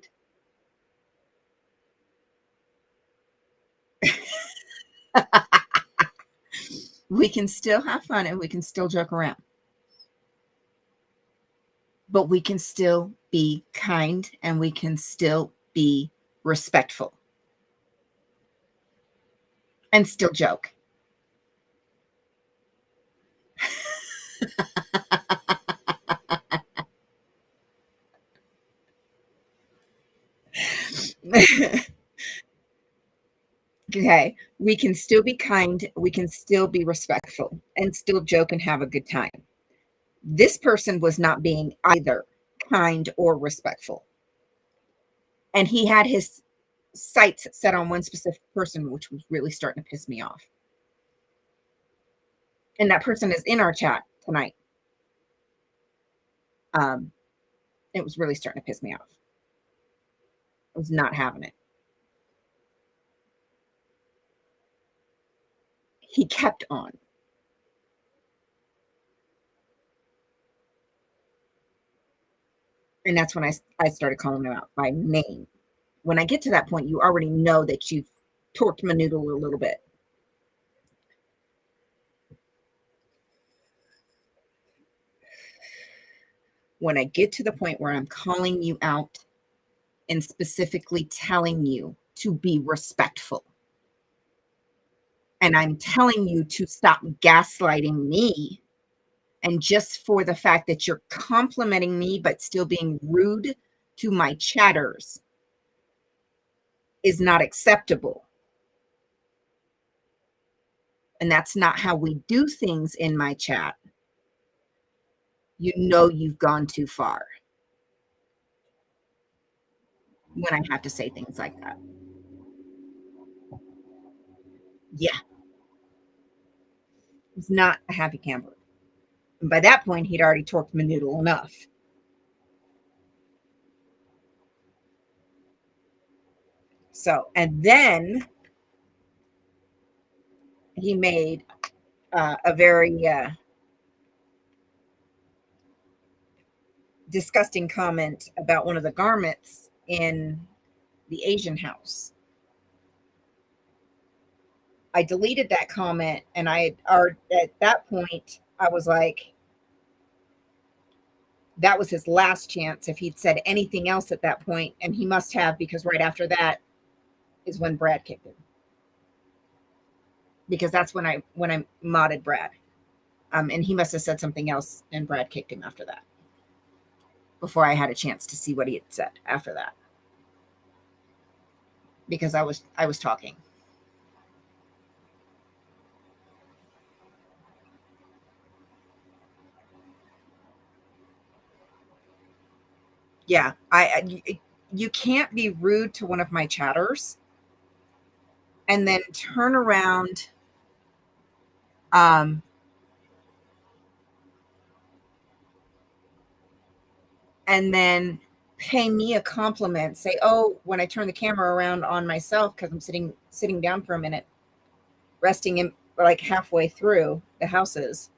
We can still have fun and we can still joke around. But we can still be kind and we can still be respectful and still joke. Okay, we can still be kind, we can still be respectful and still joke and have a good time. This person was not being either kind or respectful. And he had his sights set on one specific person, which was really starting to piss me off. And that person is in our chat tonight. Um, it was really starting to piss me off. I was not having it. He kept on. And that's when I started calling him out by name. When I get to that point, you already know that you've torqued my noodle a little bit. When I get to the point where I'm calling you out and specifically telling you to be respectful, And I'm telling you to stop gaslighting me. And just for the fact that you're complimenting me, but still being rude to my chatters is not acceptable. And that's not how we do things in my chat. You know you've gone too far when I have to say things like that. Yeah, he's not a happy camper. And by that point, he'd already torqued my noodle enough. So, and then he made a very disgusting comment about one of the garments in the Asian house. I deleted that comment, and at that point, I was like, that was his last chance if he'd said anything else at that point, and he must have, because right after that is when Brad kicked him. Because that's when I modded Brad. And he must have said something else, and Brad kicked him after that. Before I had a chance to see what he had said after that. Because I was talking. Yeah, you can't be rude to one of my chatters and then turn around and then pay me a compliment. Say, oh, when I turn the camera around on myself because I'm sitting down for a minute, resting in like halfway through the houses,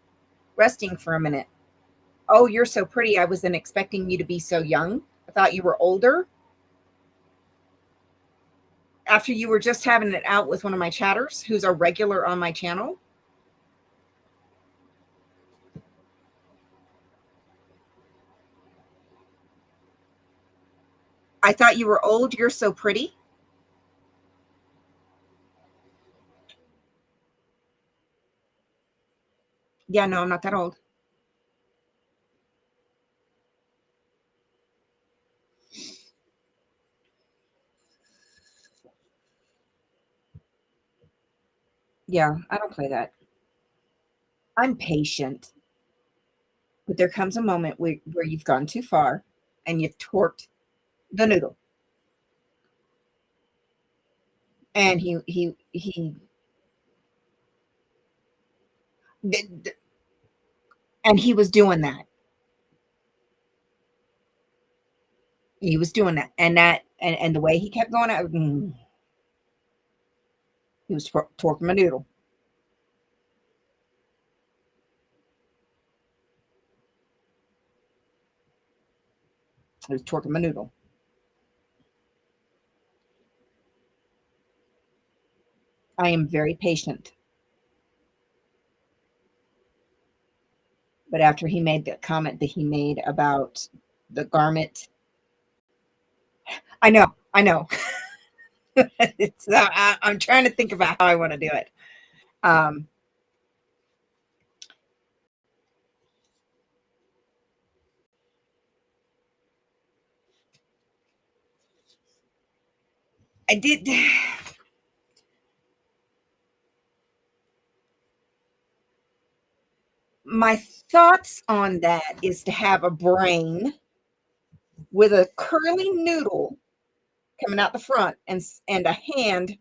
resting for a minute. Oh, you're so pretty. I wasn't expecting you to be so young. I thought you were older. After you were just having it out with one of my chatters who's a regular on my channel. I thought you were old. You're so pretty. Yeah, no, I'm not that old. Yeah, I don't play that. I'm patient. But there comes a moment where you've gone too far and you've torqued the noodle. And and he was doing that. He was doing that. And the way he kept going out, he was torquing my noodle. He was torquing my noodle. I am very patient. But after he made the comment that he made about the garment, I know. I'm trying to think about how I want to do it. I did. My thoughts on that is to have a brain with a curly noodle coming out the front and a hand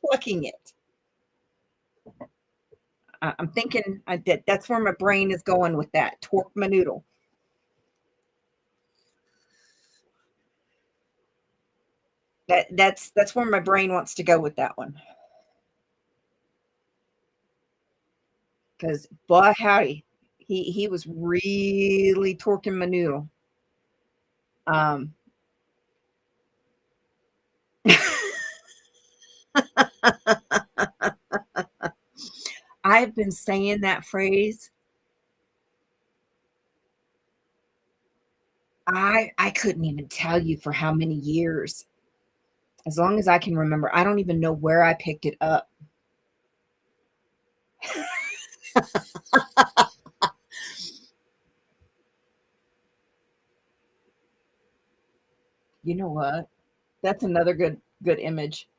plucking it. I'm thinking that's where my brain is going with that. Torque my noodle. That's where my brain wants to go with that one. Because boy howdy, he was really torquing my noodle. I've been saying that phrase. I couldn't even tell you for how many years. As long as I can remember. I don't even know where I picked it up. You know what? That's another good image.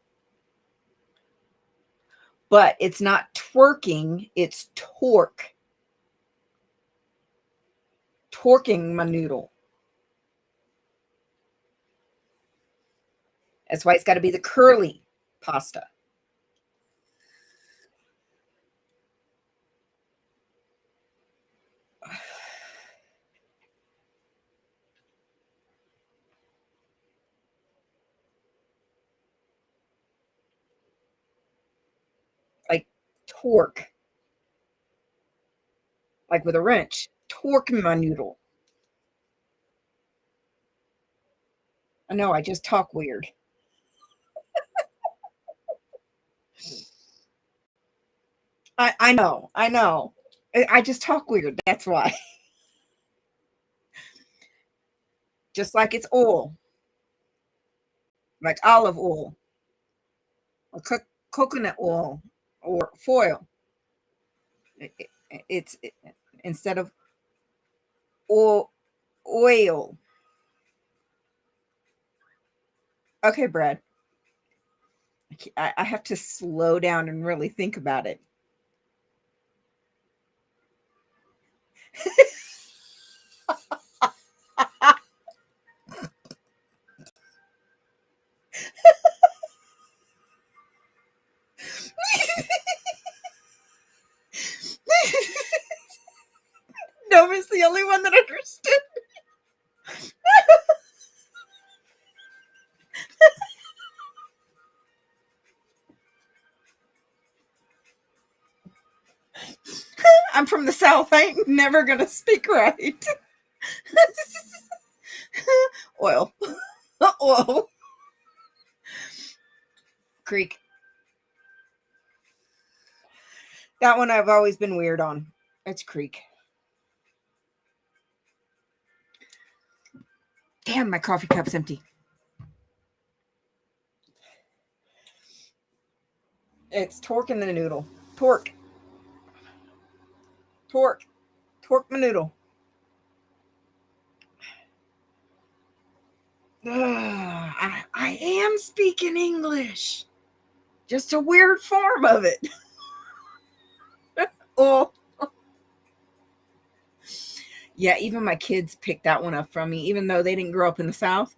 But it's not twerking, it's torque. Torquing my noodle. That's why it's gotta be the curly pasta. Like, torque, like with a wrench. Torque my noodle. I know, I just talk weird. I know, I know. I just talk weird, that's why. Just like it's oil, like olive oil or coconut oil or foil. It's instead of oil oil. Okay, Brad, I have to slow down and really think about it. Nova's the only one that understood. I'm from the South. I ain't never gonna speak right. Oil. Oil. Creek. That one I've always been weird on. It's Creek. Damn, my coffee cup's empty. It's torque in the noodle. Torque. Torque. Torque my noodle. I am speaking English. Just a weird form of it. Oh. Yeah, even my kids picked that one up from me, even though they didn't grow up in the South.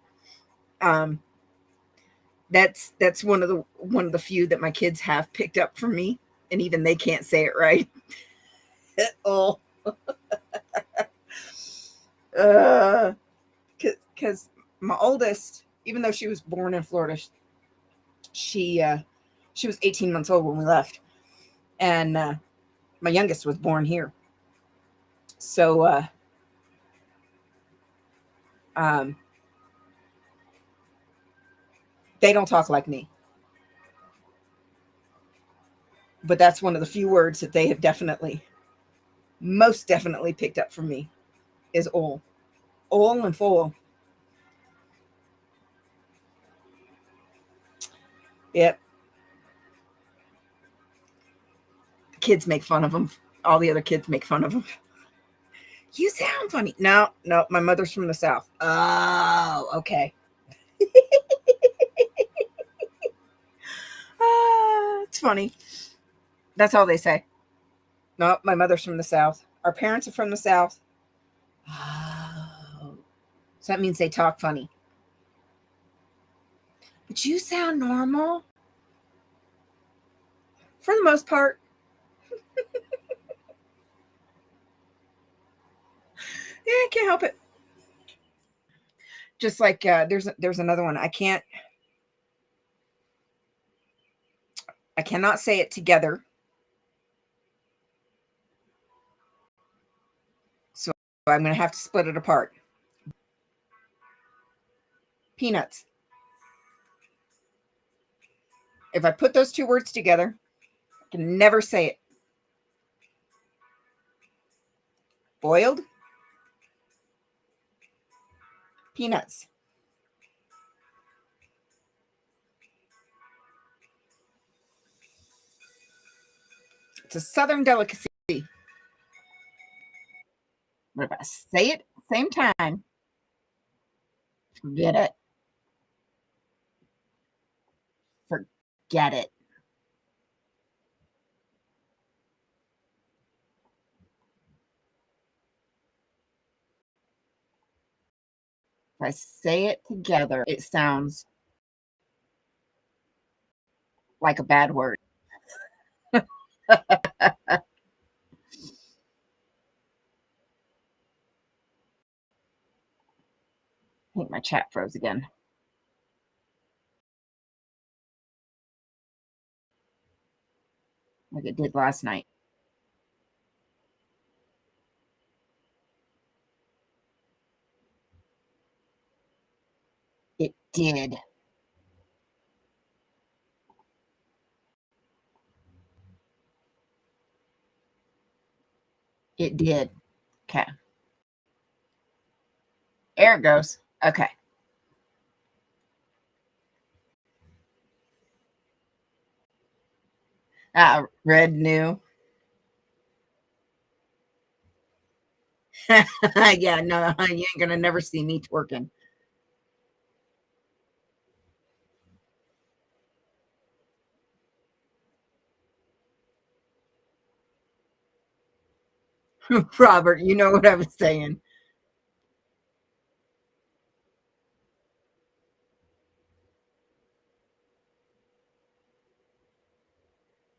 Um, that's one of the few that my kids have picked up from me, and even they can't say it right. Oh, because my oldest, even though she was born in Florida, she she was 18 months old when we left, and my youngest was born here. So um, they don't talk like me, but that's one of the few words that they have definitely, most definitely picked up from me is oil and foil. Yep, kids make fun of them. All the other kids make fun of them. You sound funny. No, no, my mother's from the South. Oh, okay. It's funny. That's all they say. No, my mother's from the South. Our parents are from the South. Oh, so that means they talk funny. But you sound normal for the most part. Yeah, I can't help it. Just like there's another one. I cannot say it together. So I'm gonna have to split it apart. Peanuts. If I put those two words together, I can never say it. Boiled peanuts. It's a Southern delicacy. But if I say it at the same time, forget it. Forget it. If I say it together, it sounds like a bad word. I think my chat froze again. Like it did last night. It did. It did. Okay. There it goes. Okay. Red new. Yeah, no, you ain't gonna never see me twerking. Robert, you know what I was saying.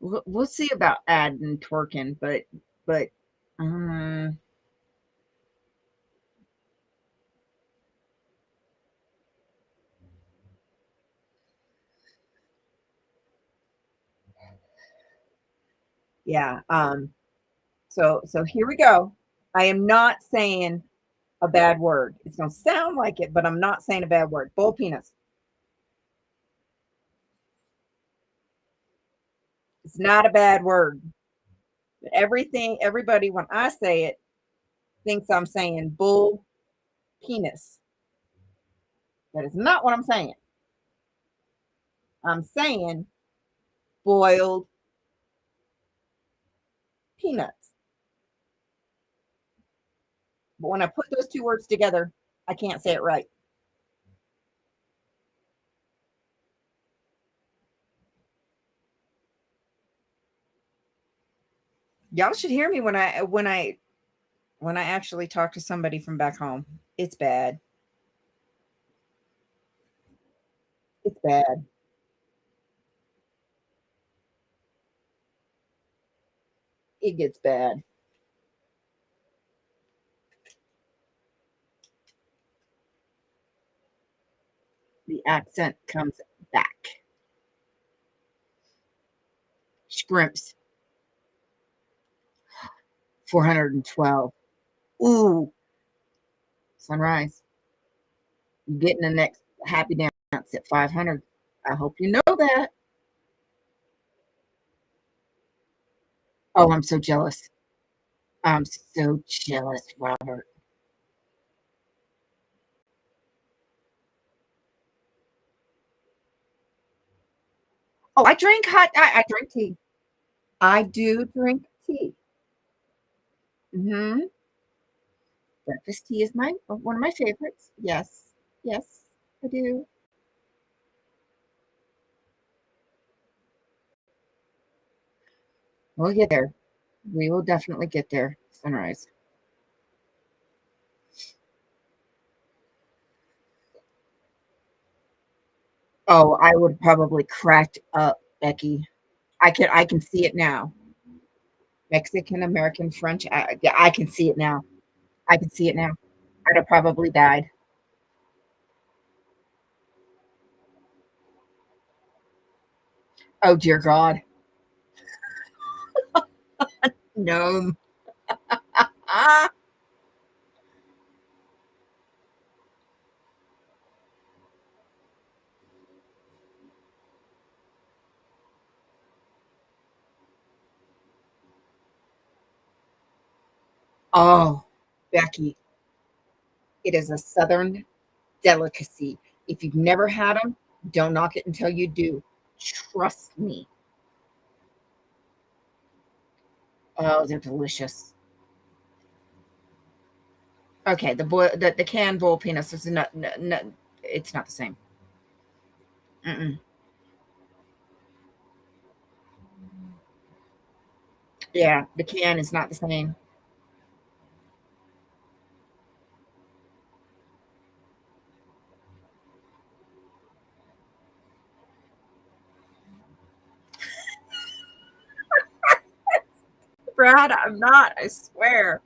We'll see about adding twerking, but um, yeah. So here we go. I am not saying a bad word. It's gonna sound like it, but I'm not saying a bad word. Bull penis. It's not a bad word. But everybody, when I say it, thinks I'm saying bull penis. That is not what I'm saying. I'm saying boiled peanuts. But when I put those two words together, I can't say it right. Y'all should hear me when I actually talk to somebody from back home. It's bad. It's bad. It gets bad. The accent comes back. Scrimps, 412. Ooh, sunrise. You getting the next happy dance at 500. I hope you know that. Oh, I'm so jealous. I'm so jealous, Robert. Oh, I drink tea. I do drink tea. Hmm. Breakfast tea is my one of my favorites. Yes. Yes, I do. We'll get there. We will definitely get there. Sunrise. Oh, I would probably crack up, Becky. I can see it now. Mexican, American, French. Yeah, I can see it now. I can see it now. I'd have probably died. Oh dear God. No. Ah. Oh, Becky, it is a Southern delicacy. If you've never had them, don't knock it until you do. Trust me. Oh, they're delicious. Okay, the canned boiled peanuts is not, it's not the same. Mm-mm. Yeah, the can is not the same. Brad, I'm not. I swear,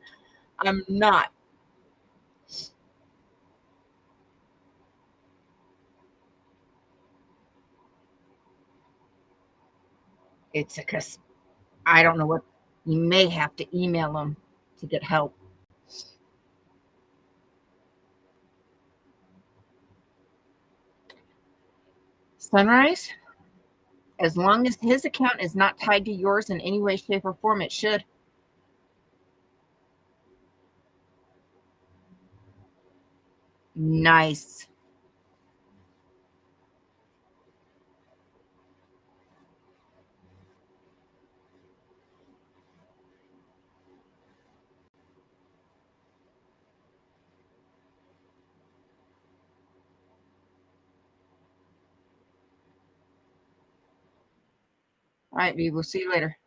I'm not. It's because I don't know what. You may have to email them to get help. Sunrise, as long as his account is not tied to yours in any way, shape, or form, it should. Nice. All right, B. We'll see you later.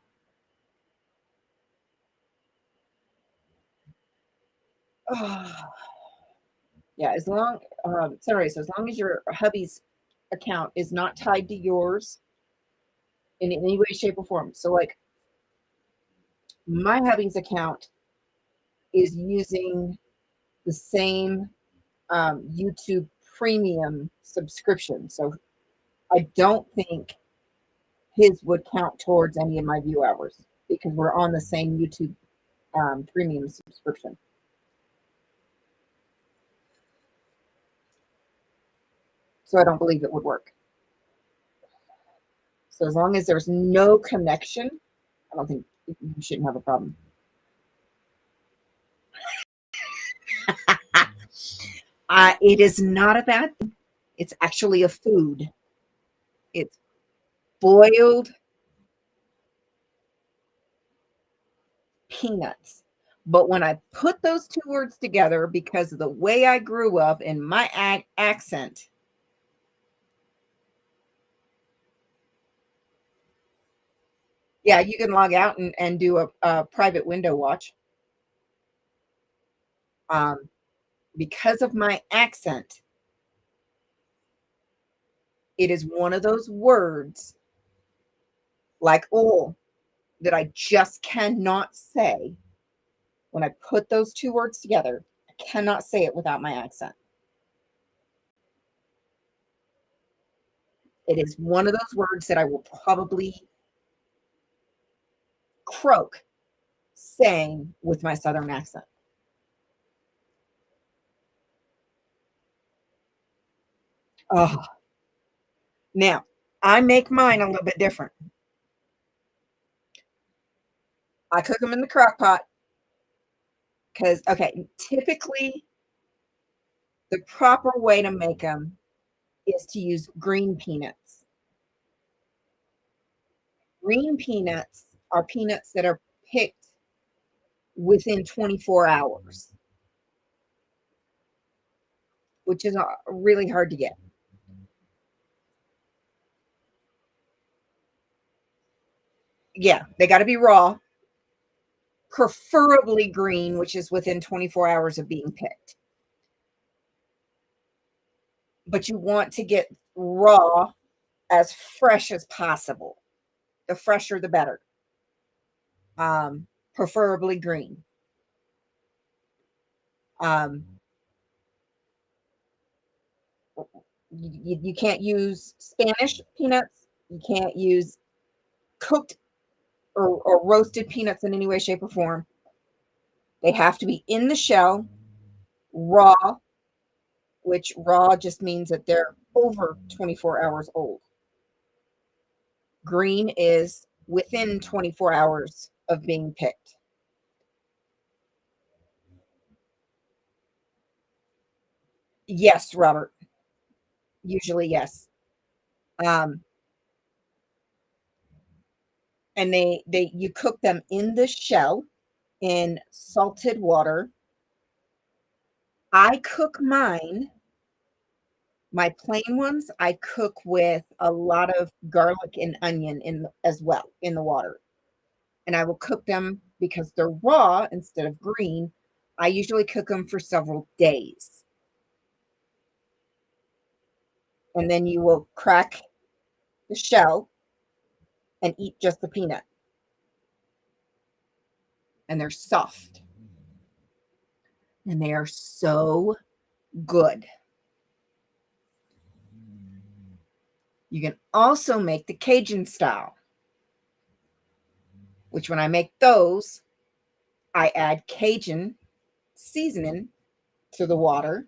Yeah, as long sorry, so as long as your hubby's account is not tied to yours in any way, shape, or form. So like my hubby's account is using the same YouTube premium subscription. So I don't think his would count towards any of my view hours because we're on the same YouTube premium subscription. So I don't believe it would work. So as long as there's no connection, I don't think you shouldn't have a problem. It is not a bad thing. It's actually a food. It's boiled peanuts. But when I put those two words together, because of the way I grew up and my accent, yeah, you can log out and do a private window watch. Um, because of my accent, it is one of those words like "oh" that I just cannot say. When I put those two words together, I cannot say it without my accent. It is one of those words that I will probably croak saying with my southern accent. Oh, now I make mine a little bit different. I cook them in the crock pot because, okay, typically the proper way to make them is to use green peanuts. Green peanuts are peanuts that are picked within 24 hours, which is really hard to get. Yeah, they got to be raw, preferably green, which is within 24 hours of being picked. But you want to get raw as fresh as possible. The fresher, the better. Preferably green. Um, you can't use Spanish peanuts. You can't use cooked or roasted peanuts in any way, shape, or form. They have to be in the shell, raw, which raw just means that they're over 24 hours old. Green is within 24 hours of being picked. Yes, Robert. Usually, yes. Um, and you cook them in the shell in salted water. I cook mine, my plain ones, I cook with a lot of garlic and onion as well in the water. And I will cook them because they're raw instead of green. I usually cook them for several days. And then you will crack the shell and eat just the peanut. And they're soft. And they are so good. You can also make the Cajun style, which when I make those, I add Cajun seasoning to the water,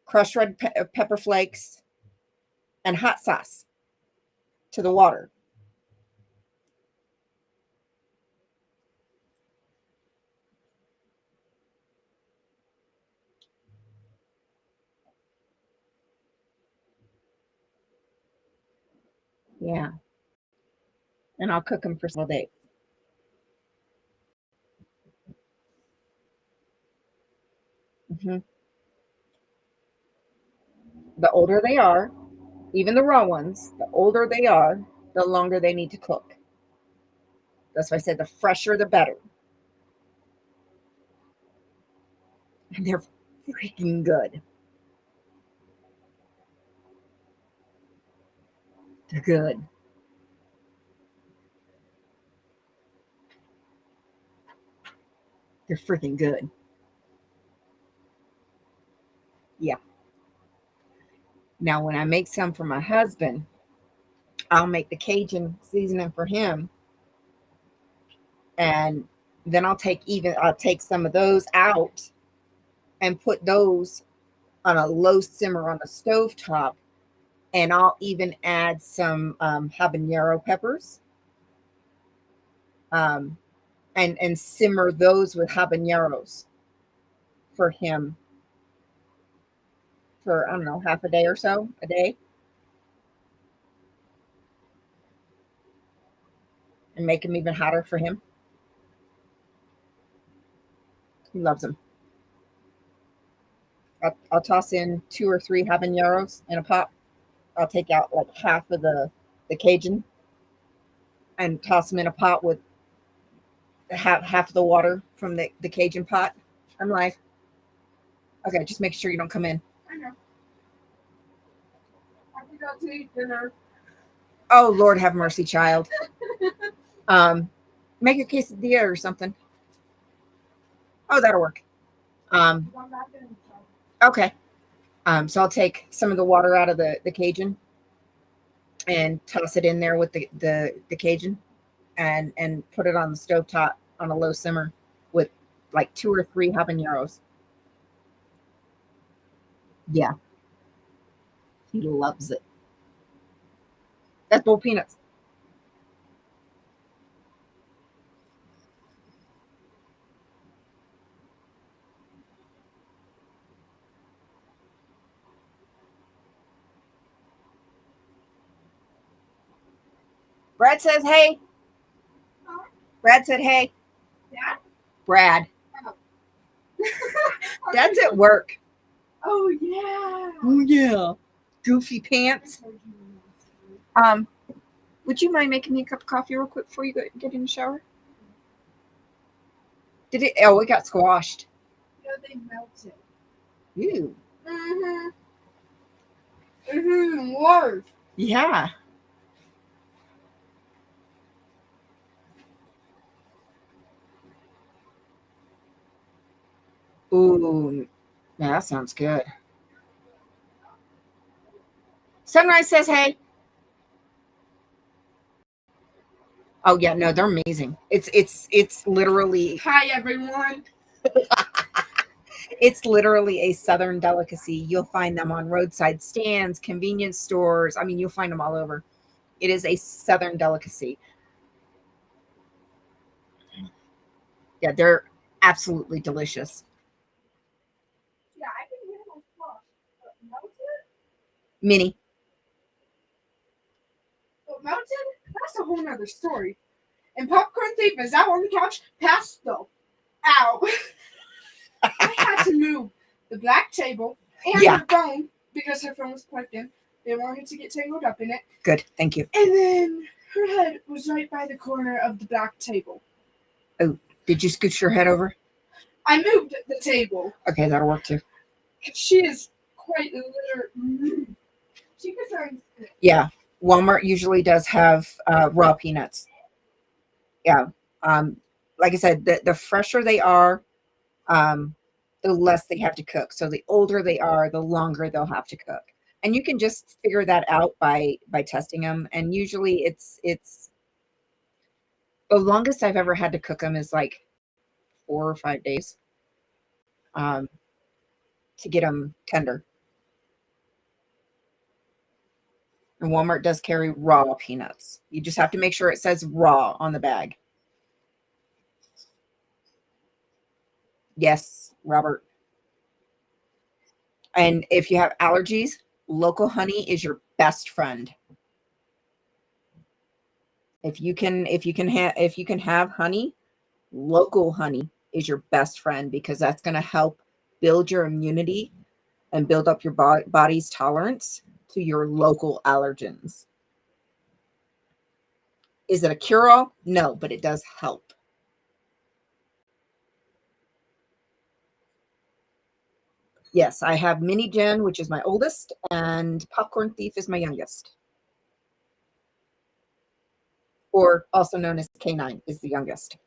crushed red pepper flakes, and hot sauce to the water. Yeah. And I'll cook them for several days. Mm-hmm. The older they are, even the raw ones, the older they are, the longer they need to cook. That's why I said the fresher, the better. And they're freaking good. They're good. They're freaking good. Yeah. Now, when I make some for my husband, I'll make the Cajun seasoning for him. And then I'll take some of those out and put those on a low simmer on the stove top. And I'll even add some habanero peppers, um, and simmer those with habaneros for him for, I don't know, half a day or so, a day, and make them even hotter for him. He loves them. I'll toss in 2 or 3 habaneros in a pot. I'll take out like half of the Cajun and toss them in a pot with half of the water from the Cajun pot. I'm live. Okay, just make sure you don't come in. I know. I forgot to eat dinner. Oh, Lord have mercy, child. Make a quesadilla or something. Oh, that'll work. Okay. So I'll take some of the water out of the Cajun and toss it in there with the Cajun and put it on the stovetop on a low simmer with like 2 or 3 habaneros. Yeah, he loves it. That's both peanuts. Brad says, hey. Brad said, hey. Dad? Brad. Oh. Dad's at work. Oh, yeah. Oh, yeah. Goofy pants. Would you mind making me a cup of coffee real quick before you get in the shower? Did it? Oh, it got squashed. No, they melted. Ew. Mm-hmm. Mm-hmm. Worse. Yeah. Ooh, yeah, that sounds good. Sunrise says, hey. Oh yeah, no, they're amazing. It's literally, hi everyone. It's literally a Southern delicacy. You'll find them on roadside stands, convenience stores. I mean, you'll find them all over. It is a Southern delicacy. Yeah, they're absolutely delicious. Yeah, I can get them squash. Melted? Mini. Oh, melted? That's a whole nother story. And Popcorn Thief is out on the couch, passed the out. I had to move the black table and Yeah. her phone because her phone was plugged in. They didn't want her to get tangled up in it. Good. Thank you. And then her head was right by the corner of the black table. Oh, did you scooch your head over? I moved the table. Okay, that'll work too. She is quite literally. She could. Yeah. Walmart usually does have raw peanuts. Yeah. Like I said, the fresher they are, the less they have to cook. So the older they are, the longer they'll have to cook. And you can just figure that out by testing them. And usually it's the longest I've ever had to cook them is like 4 or 5 days to get them tender. And Walmart does carry raw peanuts. You just have to make sure it says raw on the bag. Yes, Robert. And if you have allergies, local honey is your best friend. If you can have honey, local honey is your best friend because that's going to help build your immunity and build up your body's tolerance to your local allergens. Is it a cure-all? No, but it does help. Yes, I have Mini Jen, which is my oldest, and Popcorn Thief is my youngest. Or also known as K9 is the youngest.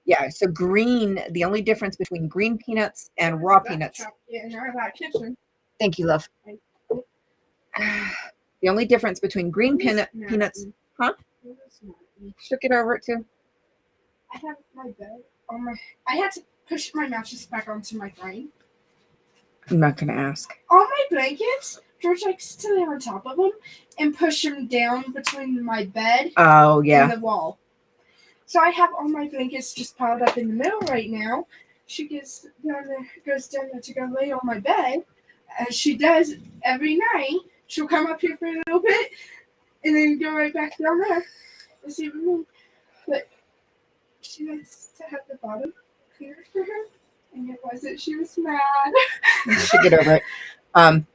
Yeah, so green, the only difference between green peanuts and raw peanuts. Yeah, in our kitchen. Thank you, love. The only difference between green peanuts, huh? Shook it over it too. I have my bed on my. I had to push my mattress back onto my frame. I'm not gonna ask. All my blankets, George likes to lay on top of them and push them down between my bed and the wall. So I have all my blankets just piled up in the middle right now. She goes down there to go lay on my bed, as she does every night. She'll come up here for a little bit and then go right back down there and see with me. But she likes to have the bottom clear for her, and it wasn't. She was mad. Should get over it.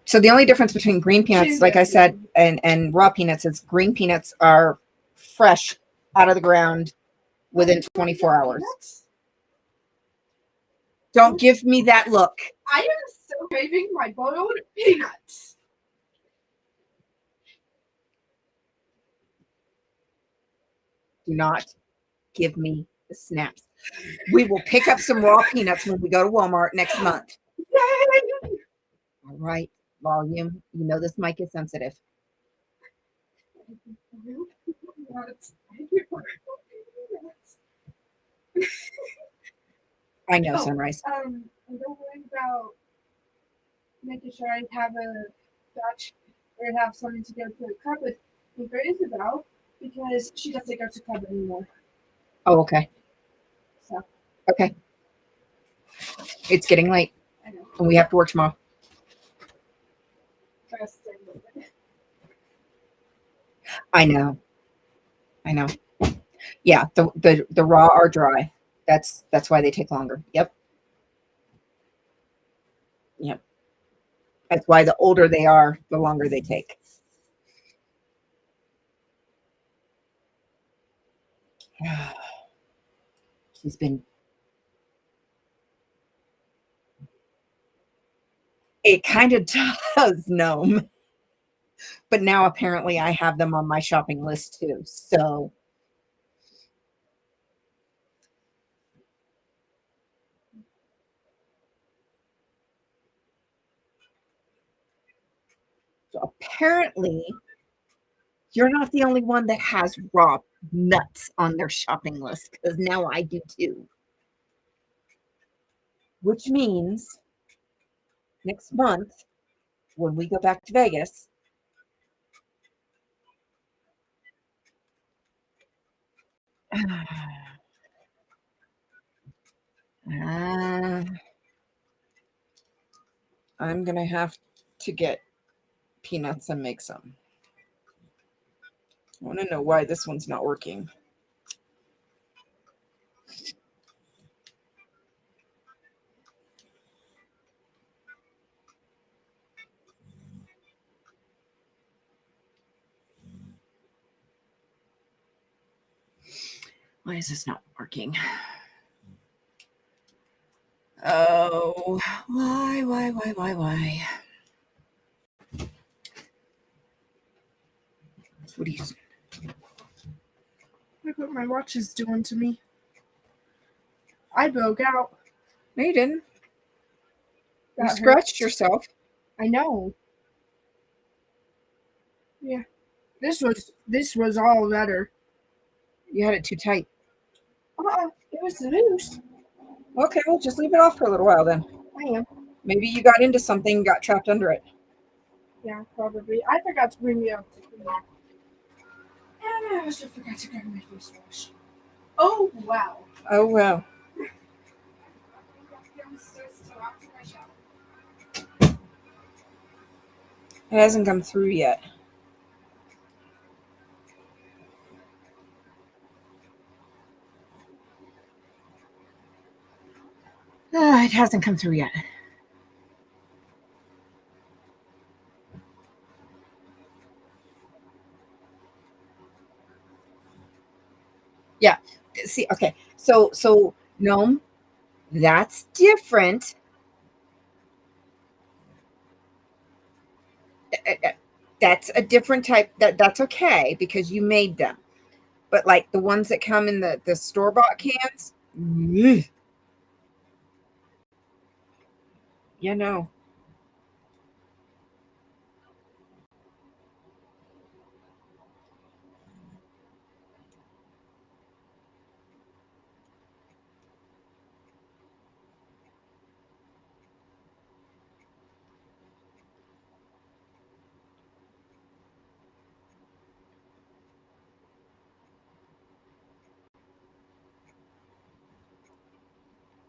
So the only difference between green peanuts, like I said, and raw peanuts is green peanuts are fresh out of the ground within 24 hours. Don't give me that look. I am so craving my boiled peanuts. Do not give me the snaps. We will pick up some raw peanuts when we go to Walmart next month. Yay! All right, volume. You know this mic is sensitive. I know, Sunrise. I'm don't worry about making sure I have a batch or have something to go to the club with Isabel because she doesn't go to club anymore. Oh, okay. So. Okay. It's getting late. I know. And we have to work tomorrow. I know. Yeah, the raw are dry. That's why they take longer. Yep. That's why the older they are, the longer they take. She's been. It kind of does, Gnome. But now apparently I have them on my shopping list too. So apparently you're not the only one that has raw nuts on their shopping list because now I do too. Which means next month when we go back to Vegas, I'm going to have to get peanuts and make some. I want to know why this one's not working. Why is this not working? Oh, why? What do you? Look what my watch is doing to me. I broke out. No, you didn't. You scratched yourself. I know. Yeah. This was all better. You had it too tight. It was loose. Okay, well, just leave it off for a little while then. I am. Maybe you got into something and got trapped under it. Yeah, probably. I forgot to bring you up to clean up. And I also forgot to grab my face wash. Oh, wow. Oh, wow. It hasn't come through yet. It hasn't come through yet. Yeah. See, okay. So Gnome, that's different. That's a different type. That's okay because you made them. But like the ones that come in the store-bought cans, you know.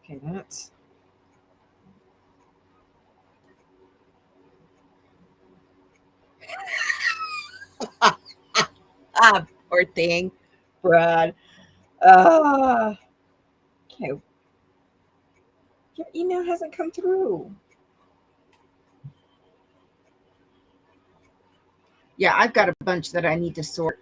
Okay, that's poor thing, Brad. Okay. Your email hasn't come through. Yeah, I've got a bunch that I need to sort.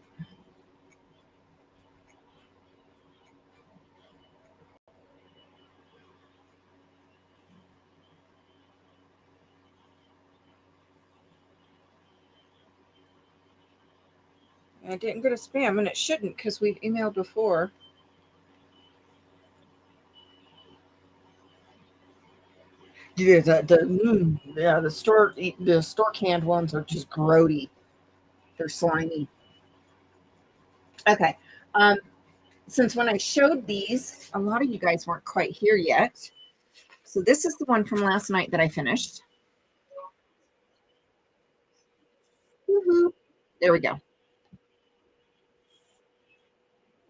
And it didn't go to spam, and it shouldn't because we've emailed before. Yeah, the store canned ones are just grody. They're slimy. Okay. Since when I showed these, a lot of you guys weren't quite here yet. So this is the one from last night that I finished. Woo-hoo. There we go.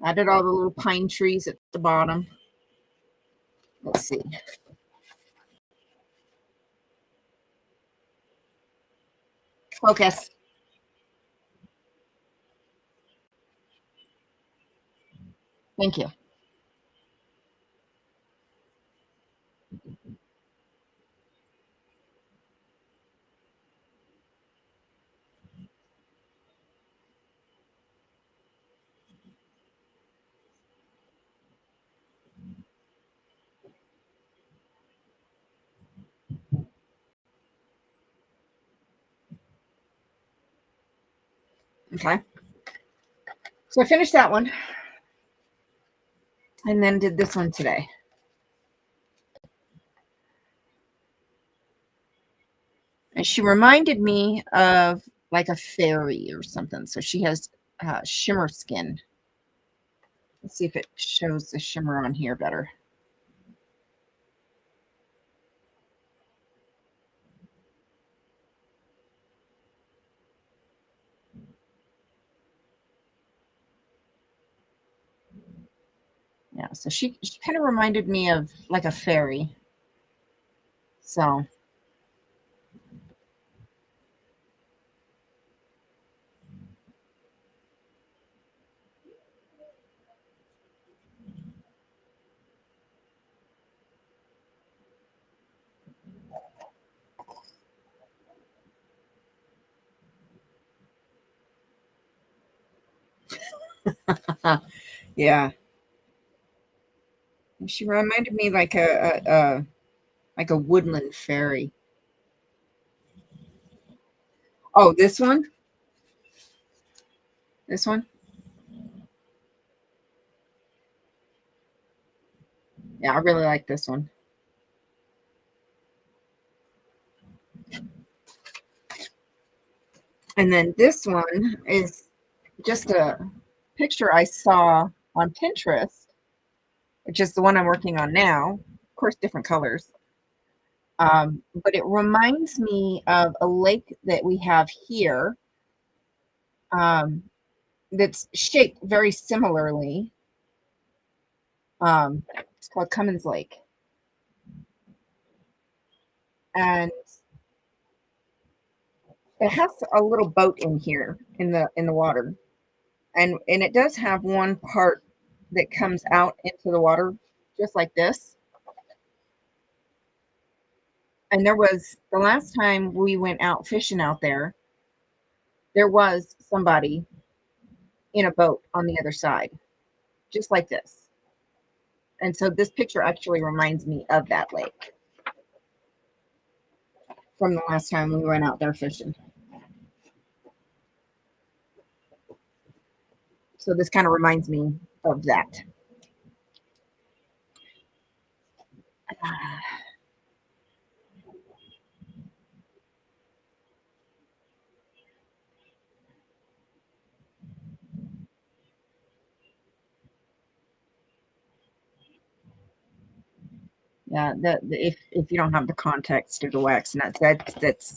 Added all the little pine trees at the bottom. Let's see. Focus. Thank you. Okay. So I finished that one. And then did this one today. And she reminded me of like a fairy or something. So she has shimmer skin. Let's see if it shows the shimmer on here better. Yeah. Yeah, so she kind of reminded me of like a fairy. So yeah, she reminded me like a woodland fairy. Oh, this one? This one? Yeah, I really like this one. And then this one is just a picture I saw on Pinterest, which is the one I'm working on now. Of course, different colors. But it reminds me of a lake that we have here, um, that's shaped very similarly. It's called Cummins Lake. And it has a little boat in here in the water. And it does have one part that comes out into the water just like this. And there was the last time we went out fishing out there was somebody in a boat on the other side, just like this. And so this picture actually reminds me of that lake from the last time we went out there fishing. So this kind of reminds me of that. Yeah, if you don't have the context of the wax nuts, that's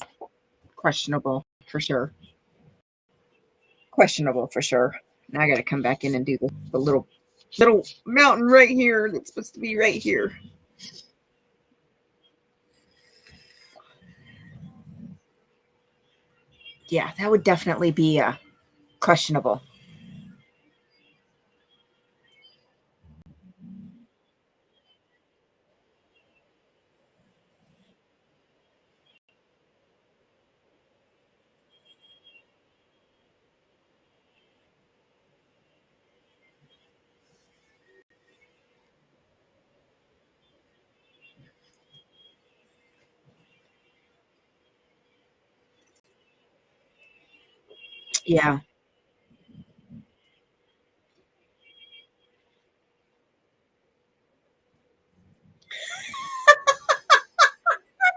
questionable for sure. Questionable for sure. Now I got to come back in and do the little mountain right here that's supposed to be right here. Yeah, that would definitely be questionable. Yeah.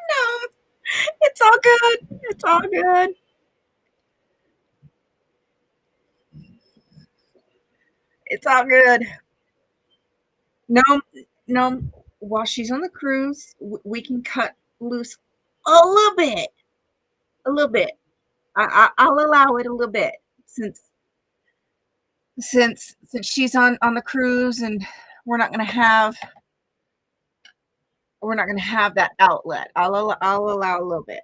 No, it's all good. It's all good. It's all good. No, no. While she's on the cruise, we can cut loose a little bit. A little bit. I'll allow it a little bit since she's on the cruise and we're not going to have that outlet. I'll allow a little bit.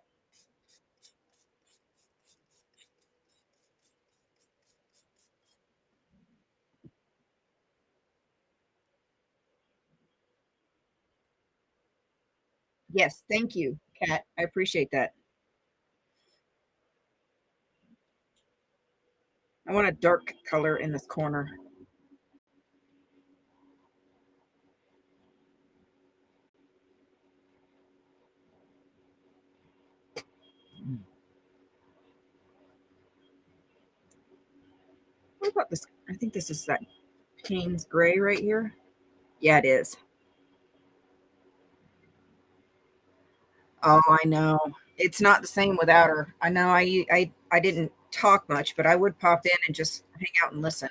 Yes, thank you, Kat. I appreciate that. I want a dark color in this corner. What about this? I think this is that Payne's gray right here. Yeah, it is. Oh, I know. It's not the same without her. I know I didn't talk much, but I would pop in and just hang out and listen.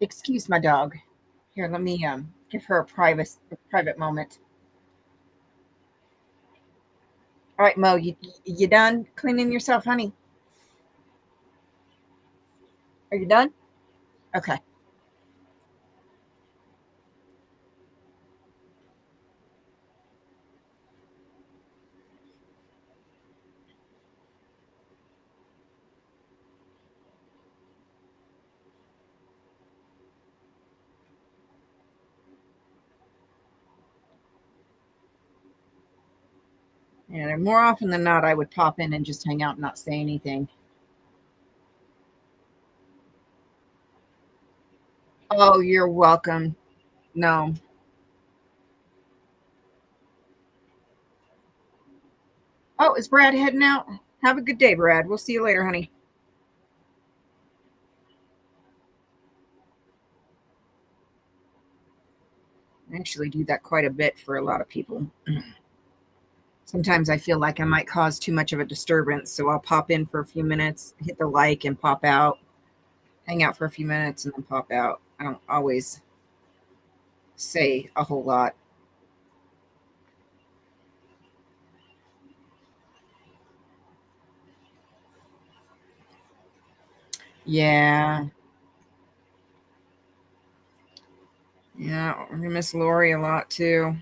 Excuse my dog. Here, let me give her a private moment. All right, Mo, you done cleaning yourself, honey? Are you done? Okay. Yeah, more often than not, I would pop in and just hang out and not say anything. Oh, you're welcome. No. Oh, is Brad heading out? Have a good day, Brad. We'll see you later, honey. I actually do that quite a bit for a lot of people. Sometimes I feel like I might cause too much of a disturbance, so I'll pop in for a few minutes, hit the like, and pop out, hang out for a few minutes, and then pop out. I don't always say a whole lot. Yeah. Yeah, we're gonna miss Lori a lot too.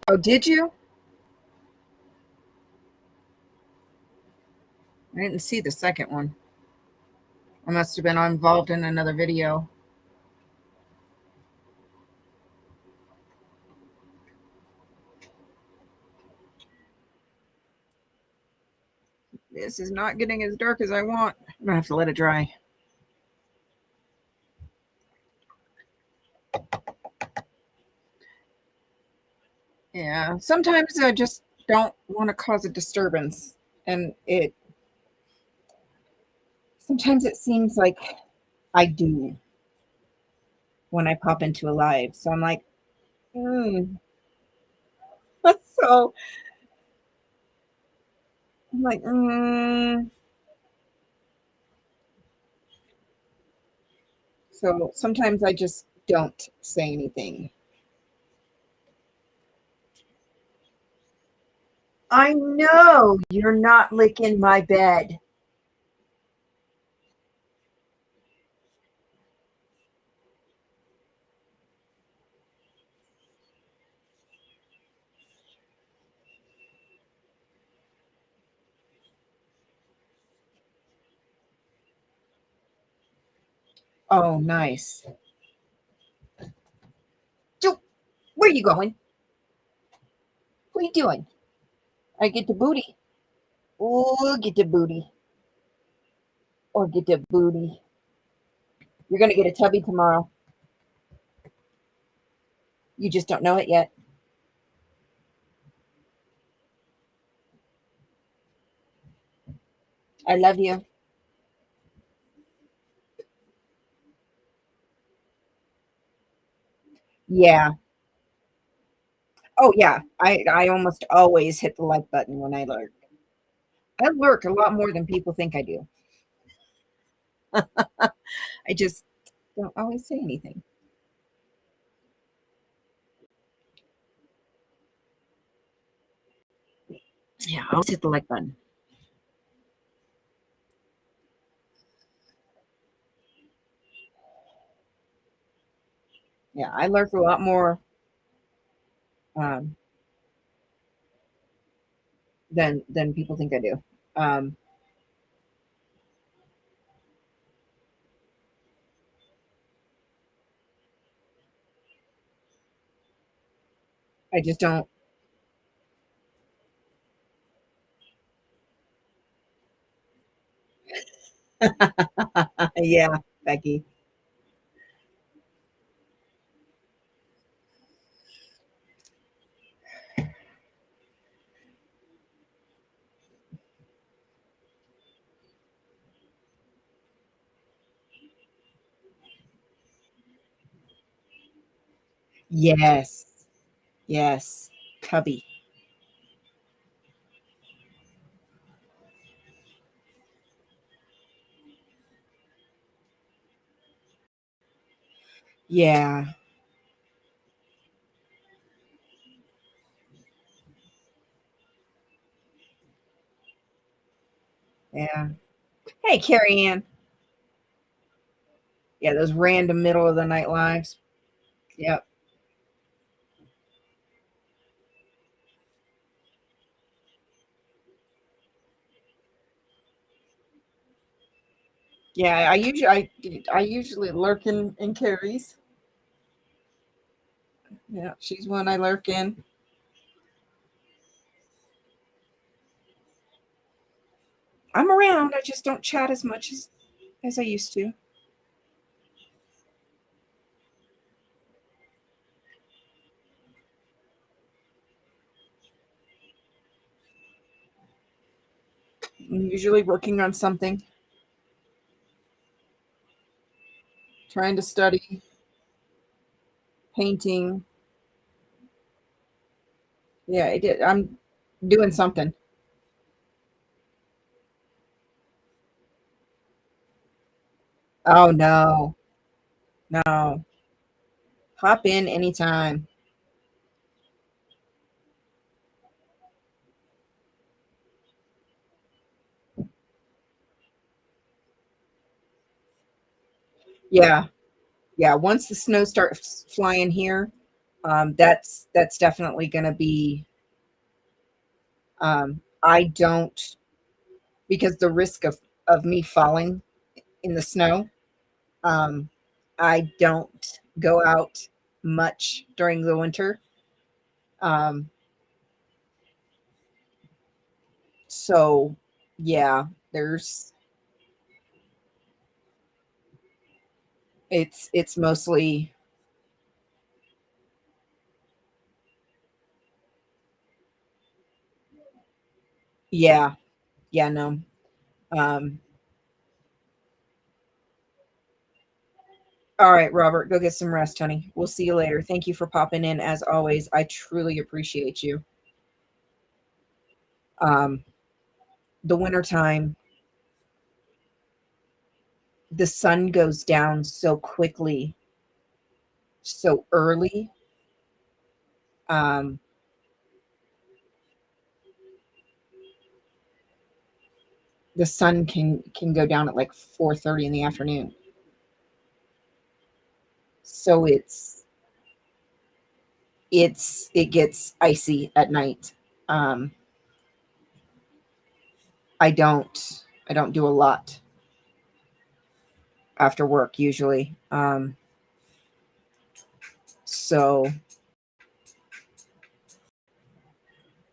Oh, did you? I didn't see the second one. I must have been involved in another video. This is not getting as dark as I want. I'm gonna have to let it dry. Yeah, sometimes I just don't want to cause a disturbance, and sometimes it seems like I do when I pop into a live. So I'm like, hmm. So I'm like, So sometimes I just don't say anything. I know you're not licking my bed. Oh, nice. So, where are you going? What are you doing? I get the booty. Oh, get the booty. Or get the booty. You're going to get a tubby tomorrow. You just don't know it yet. I love you. Yeah. Oh, yeah. I almost always hit the like button when I lurk. I lurk a lot more than people think I do. I just don't always say anything. Yeah, I always hit the like button. Yeah, I lurk a lot more um, than people think I do. Um, I just don't. Yeah, Becky. Yes. Yes. Cubby. Yeah. Yeah. Hey, Carrie Ann. Yeah, those random middle of the night lives. Yep. Yeah, I usually lurk in Carrie's. Yeah, she's one I lurk in. I'm around. I just don't chat as much as I used to. I'm usually working on something, trying to study, painting. Yeah, I did. I'm doing something. Oh no, no. Hop in anytime. Yeah, yeah. Once the snow starts flying here, that's definitely going to be. I don't, because the risk of me falling in the snow. Um, I don't go out much during the winter. Um, so yeah, there's it's mostly, yeah, yeah, no. Um, all right, Robert, go get some rest, honey. We'll see you later. Thank you for popping in as always. I truly appreciate you. Um, the wintertime, the sun goes down so quickly, so early. Um, the sun can go down at like 4:30 in the afternoon. So it gets icy at night. Um, I don't do a lot after work usually. So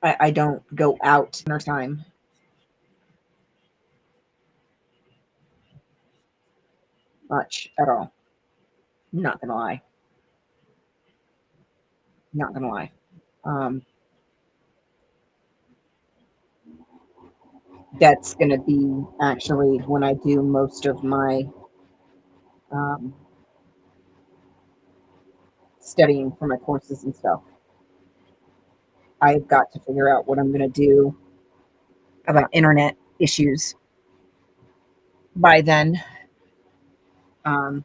I don't go out dinner time much at all. Not gonna lie. Not gonna lie. Um, that's gonna be actually when I do most of my um, studying for my courses and stuff. I've got to figure out what I'm gonna do about internet issues by then. Um,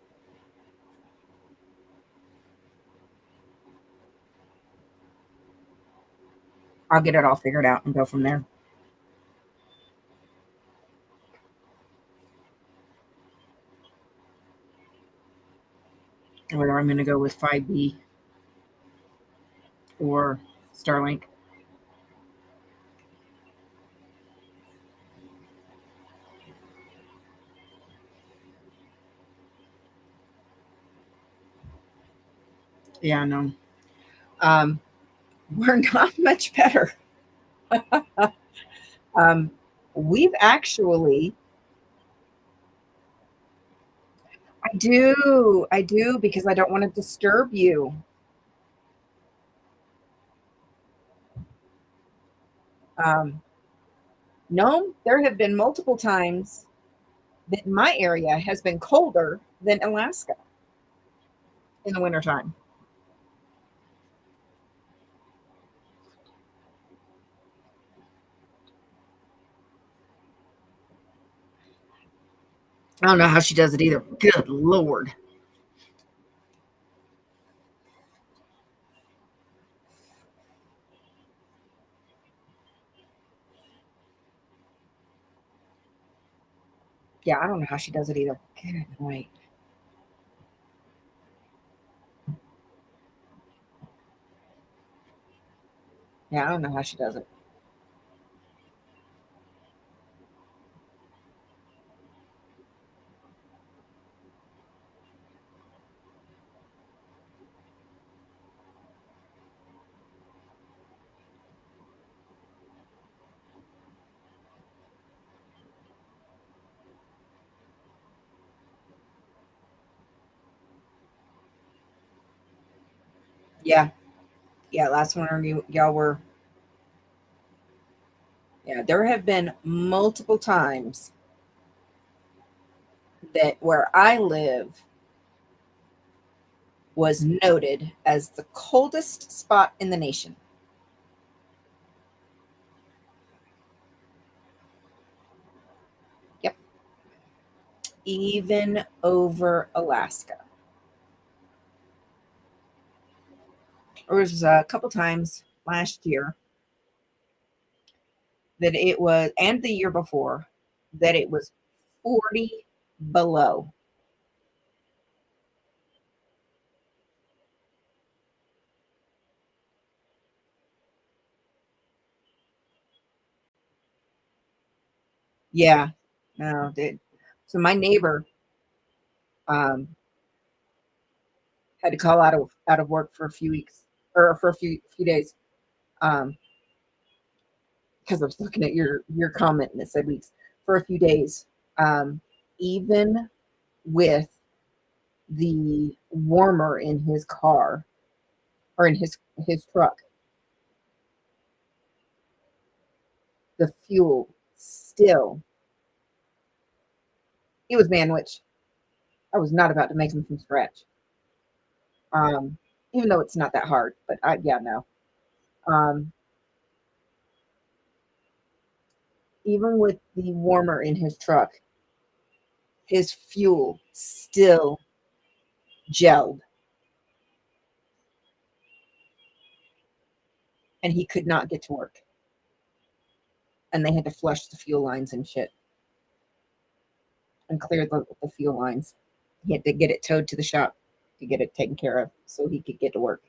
I'll get it all figured out and go from there. Whether I'm going to go with 5B or Starlink. Yeah, no. Um, We're not much better. We've actually, I do because I don't want to disturb you. Um, no, there have been multiple times that my area has been colder than Alaska in the wintertime. I don't know how she does it either. Good Lord. Yeah, I don't know how she does it either. Good night. Yeah, I don't know how she does it. Yeah, yeah. Last winter, y'all were. Yeah, there have been multiple times that where I live was noted as the coldest spot in the nation. Yep, even over Alaska. There was a couple times last year that it was, and the year before, that it was 40 below. Yeah, no, so my neighbor um, had to call out of work for a few weeks or for a few days um, because I was looking at your comment and it said weeks for a few days. Um, even with the warmer in his car or in his truck, the fuel still, it was manwich. I was not about to make them from scratch. Um, Even though it's not that hard, but yeah, no. Um, Even with the warmer in his truck, his fuel still gelled and he could not get to work. And they had to flush the fuel lines and shit and clear the fuel lines. He had to get it towed to the shop to get it taken care of so he could get to work.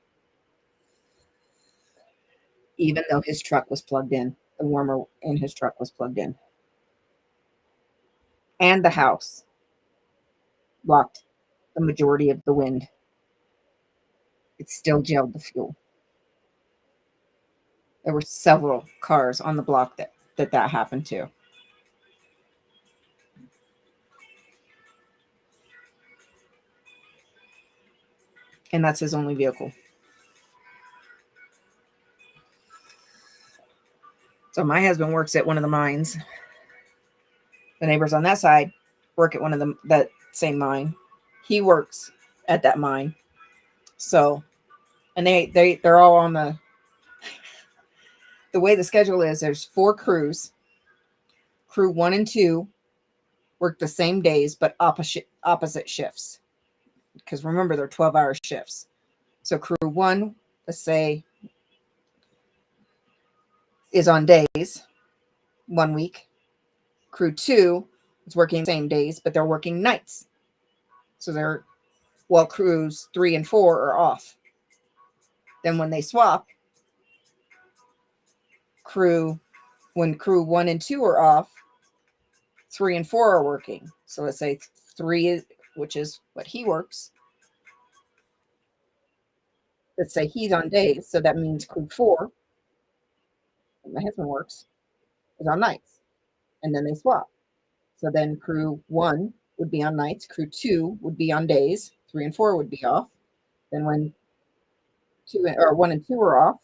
Even though his truck was plugged in, the warmer in his truck was plugged in. And the house blocked the majority of the wind. It still gelled the fuel. There were several cars on the block that happened to. And that's his only vehicle. So my husband works at one of the mines. The neighbors on that side work at one of that same mine. He works at that mine. So, and they're all on the way the schedule is. There's 4 crews. Crew 1 and 2 work the same days but opposite shifts. Because remember, they're 12-hour shifts. So crew 1, let's say, is on days 1 week. Crew 2 is working the same days, but they're working nights. So crews 3 and 4 are off. Then when they swap, when crew 1 and 2 are off, 3 and 4 are working. So let's say 3 which is what he works, let's say he's on days, so that means crew 4, and my husband works, is on nights, and then they swap. So then crew 1 would be on nights, crew 2 would be on days, 3 and 4 would be off. Then when 1 and 2 are off,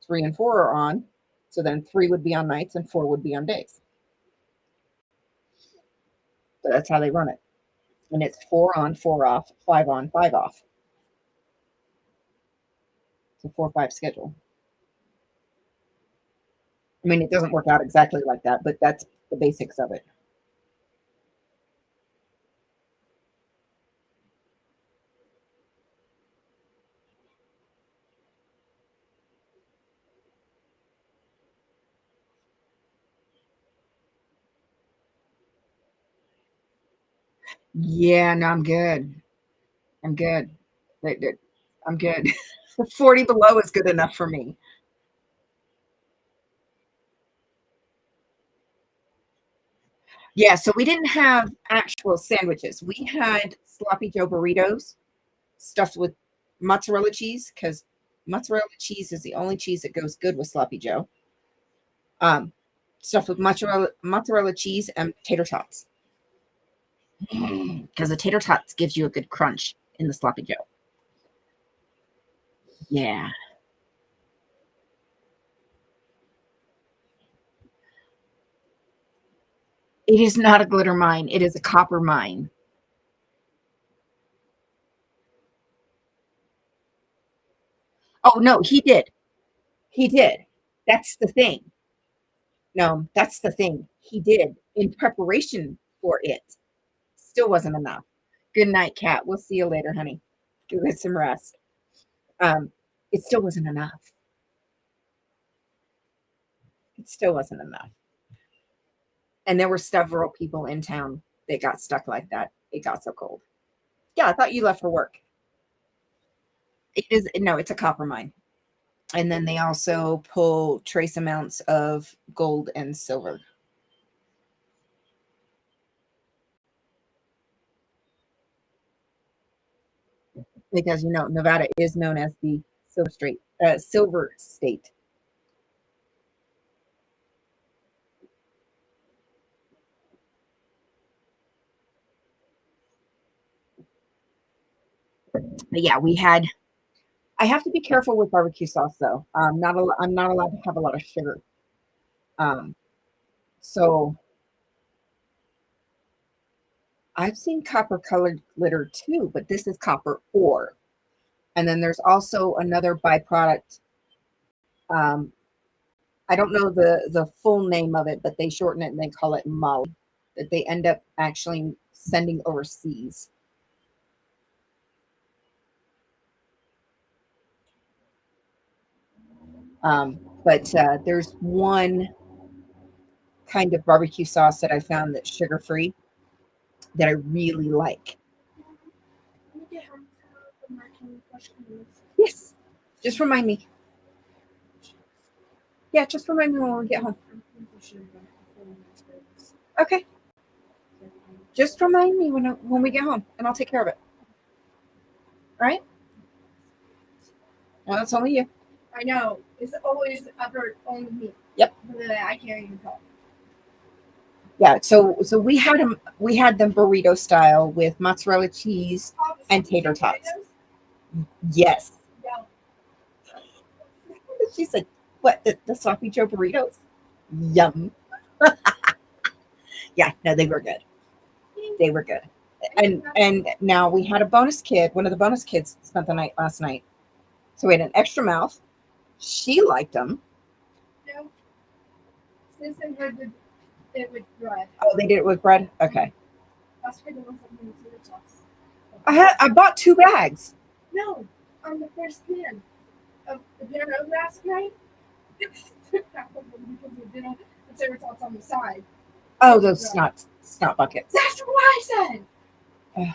3 and 4 are on. So then 3 would be on nights and 4 would be on days. So that's how they run it. And it's 4 on, 4 off, 5 on, 5 off. It's a 4-5 schedule. I mean, it doesn't work out exactly like that, but that's the basics of it. Yeah, no, I'm good. I'm good. I'm good. 40 below is good enough for me. Yeah, so we didn't have actual sandwiches. We had sloppy Joe burritos stuffed with mozzarella cheese, because mozzarella cheese is the only cheese that goes good with sloppy Joe. Stuffed with mozzarella cheese and tater tots. Because the tater tots gives you a good crunch in the sloppy Joe. Yeah. It is not a glitter mine. It is a copper mine. Oh, no, he did. He did. That's the thing. No, that's the thing. He did in preparation for it. Still wasn't enough. Good night, Kat. We'll see you later, honey. Go get some rest. It still wasn't enough. It still wasn't enough. And there were several people in town that got stuck like that. It got so cold. Yeah, I thought you left for work. It is, no, it's a copper mine. And then they also pull trace amounts of gold and silver. Because Nevada is known as the silver state. But yeah, I have to be careful with barbecue sauce though. I'm not allowed to have a lot of sugar. So I've seen copper colored glitter too, but this is copper ore. And then there's also another byproduct. I don't know the full name of it, but they shorten it and they call it molly, that they end up actually sending overseas. But there's one kind of barbecue sauce that I found that's sugar-free that I really like. Yes. Just remind me. Yeah, just remind me when we get home. Okay. Just remind me when we get home, and I'll take care of it. All right? Well, that's only you. I know. It's always effort only me. Yep. I can't even talk. Yeah, so we had them burrito style with mozzarella cheese and tater tots. Yes. Yeah. She said, "What, the sloppy Joe burritos? Yum." Yeah, no, they were good. They were good. And now we had a bonus kid. One of the bonus kids spent the night last night. So we had an extra mouth. She liked them. No. Since they did it with bread. Oh, they did it with bread? Okay. I bought 2 bags. No, on the first pan of the dinner last night. Because we didn't the tater tots on the side. Oh, those snot buckets. That's what I said.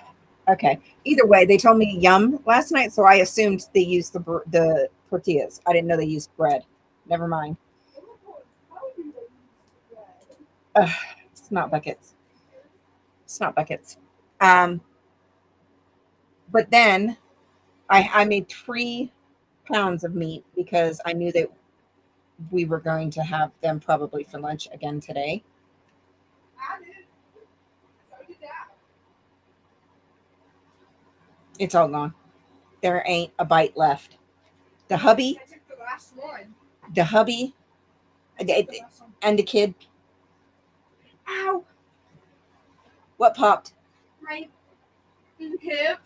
Okay. Either way, they told me yum last night, so I assumed they used the tortillas. I didn't know they used bread. Never mind. Snot buckets. Snot buckets. But then I made 3 pounds of meat because I knew that we were going to have them probably for lunch again today. I did. So did Dad. It's all gone. There ain't a bite left. The hubby, I took the last one. the hubby, and the kid. Ow! What popped? My hip.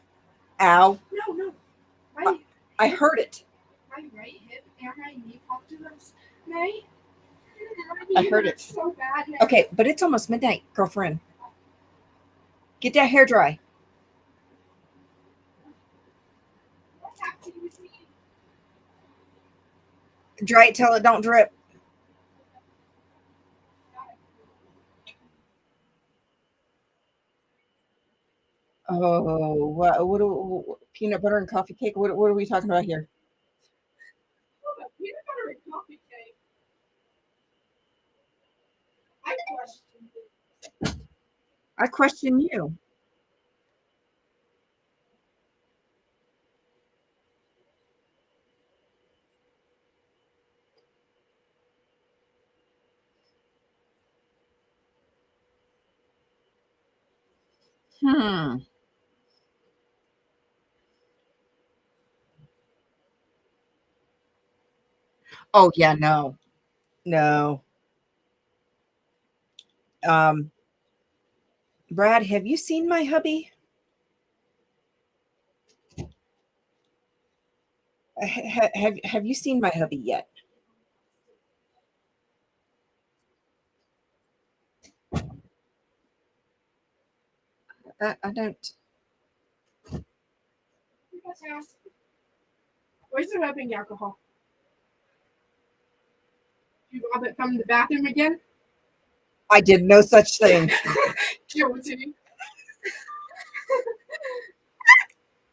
Ow! No. I heard it. My right hip and my knee popped last night. I heard it. So bad now. Okay, but it's almost midnight, girlfriend. Get that hair dry. What's happening with me? Dry it till it don't drip. Oh, what peanut butter and coffee cake? What are we talking about here? Oh, peanut butter and coffee cake. I question you. Oh yeah, no. Um, Brad, have you seen my hubby? Have you seen my hubby yet? I don't. Where's the rubbing alcohol? You rob it from the bathroom again? I did no such thing. Guilty.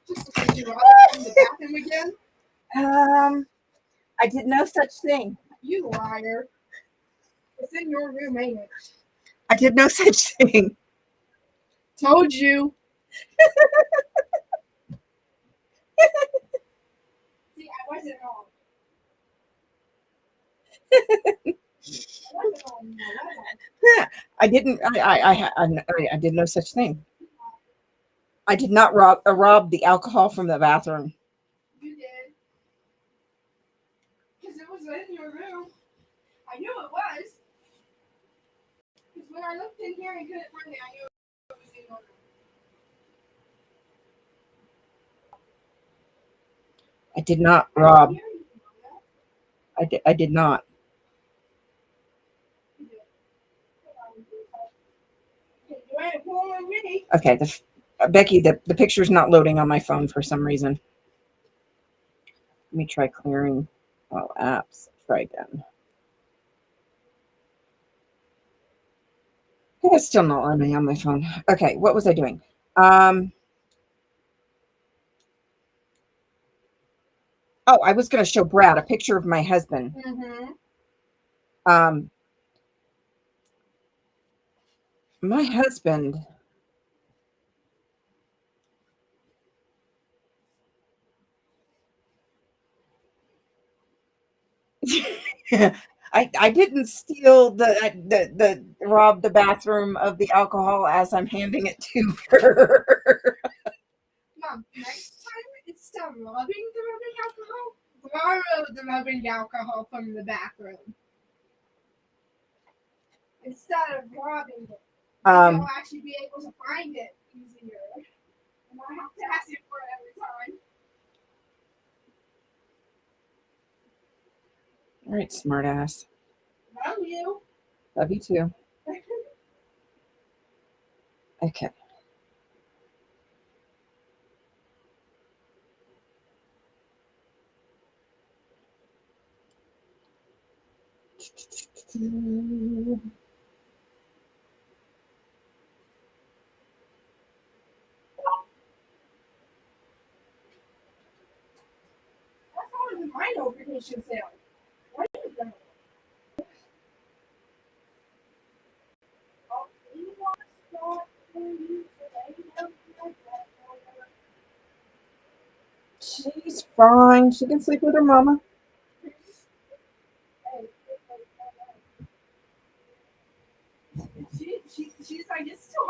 Just because you rob it from the bathroom again? I did no such thing. You liar. It's in your room, ain't it? I did no such thing. Told you. See, I wasn't wrong. I didn't. I did no such thing. I did not rob the alcohol from the bathroom. You did. Because it was in your room. I knew it was. Because when I looked in here and couldn't find it, I knew it was in your room. I did not rob. I did not. Okay, Becky, the picture's not loading on my phone for some reason. Let me try clearing all apps. Try again. It's still not loading on my phone. Okay, what was I doing? Oh, I was going to show Brad a picture of my husband. My husband. I didn't steal the rob the bathroom of the alcohol as I'm handing it to her. Mom, next time instead of robbing the rubbing alcohol, borrow the rubbing alcohol from the bathroom. Instead of robbing it. You'll actually be able to find it easier. And I have to ask you for it every time. All right, smartass. Love you. Love you too. Okay. That's always my notification sale. What is that? She's Fine. She can sleep with her mama. She's like, it's too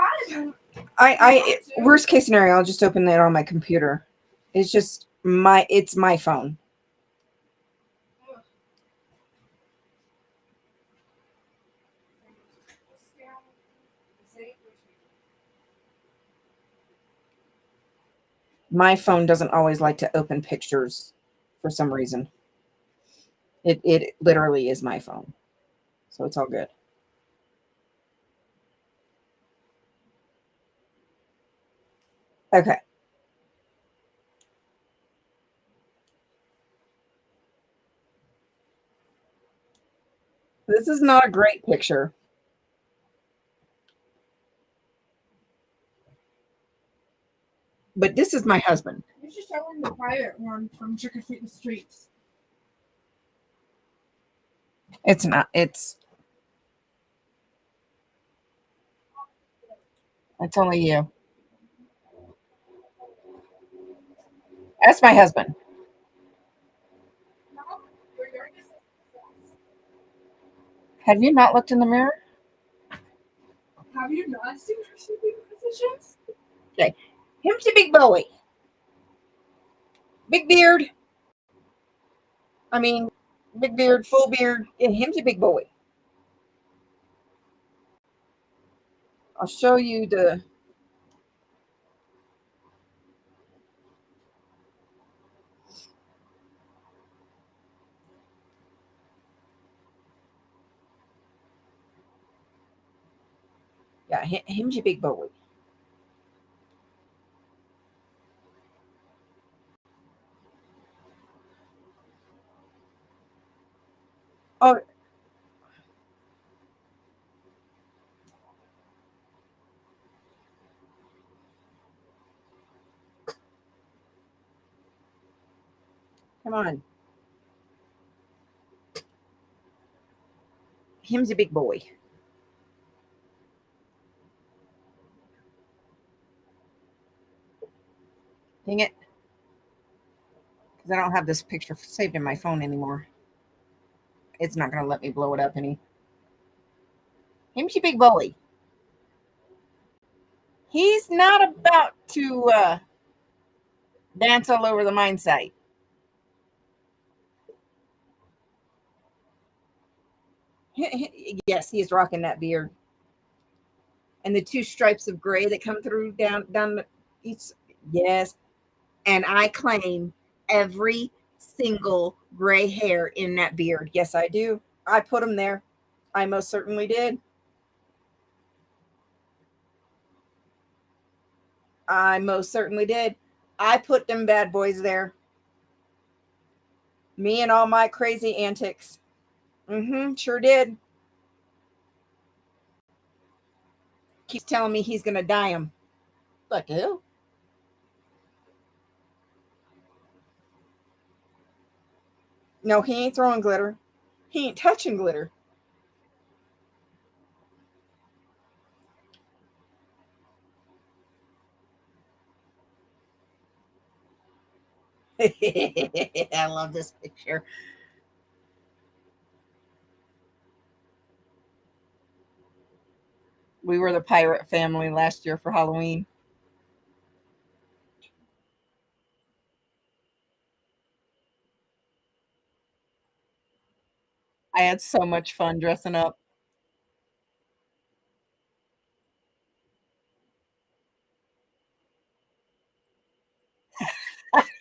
hot. Worst case scenario, I'll just open it on my computer. It's just it's my phone. My phone doesn't always like to open pictures for some reason. It literally is my phone. So it's all good. Okay. This is not a great picture. But this is my husband. You should show him the pirate one from Trick or Treat the Streets. It's not. It's only you. That's my husband. Have you not looked in the mirror? Have you not seen her sleeping positions? Okay. Him's a big boy. Big beard. I mean, big beard, full beard. Yeah, him's a big boy. I'll show you the. Yeah, him's a big boy. Oh, come on. Him's a big boy. Dang it. Because I don't have this picture saved in my phone anymore. It's not going to let me blow it up any. Him's a big boy. He's not about to dance all over the mine site. Yes, he is rocking that beard. And the two stripes of gray that come through down each. Yes. And I claim every single gray hair in that beard. Yes, I do. I put them there. I most certainly did. I most certainly did. I put them bad boys there. Me and all my crazy antics. Sure did. Keeps telling me he's going to dye them. Fuck who? No, he ain't throwing glitter. He ain't touching glitter. I love this picture. We were the pirate family last year for Halloween. I had so much fun dressing up.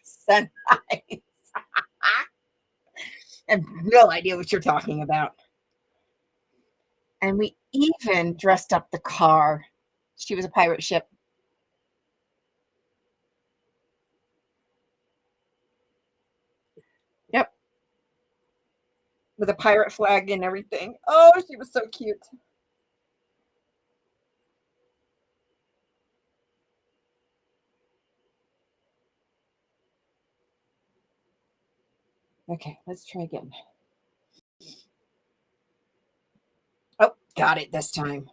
So nice. I have no idea what you're talking about. And we even dressed up the car. She was a pirate ship. Yep. With a pirate flag and everything. Oh, she was so cute. Okay, let's try again. Oh, got it this time.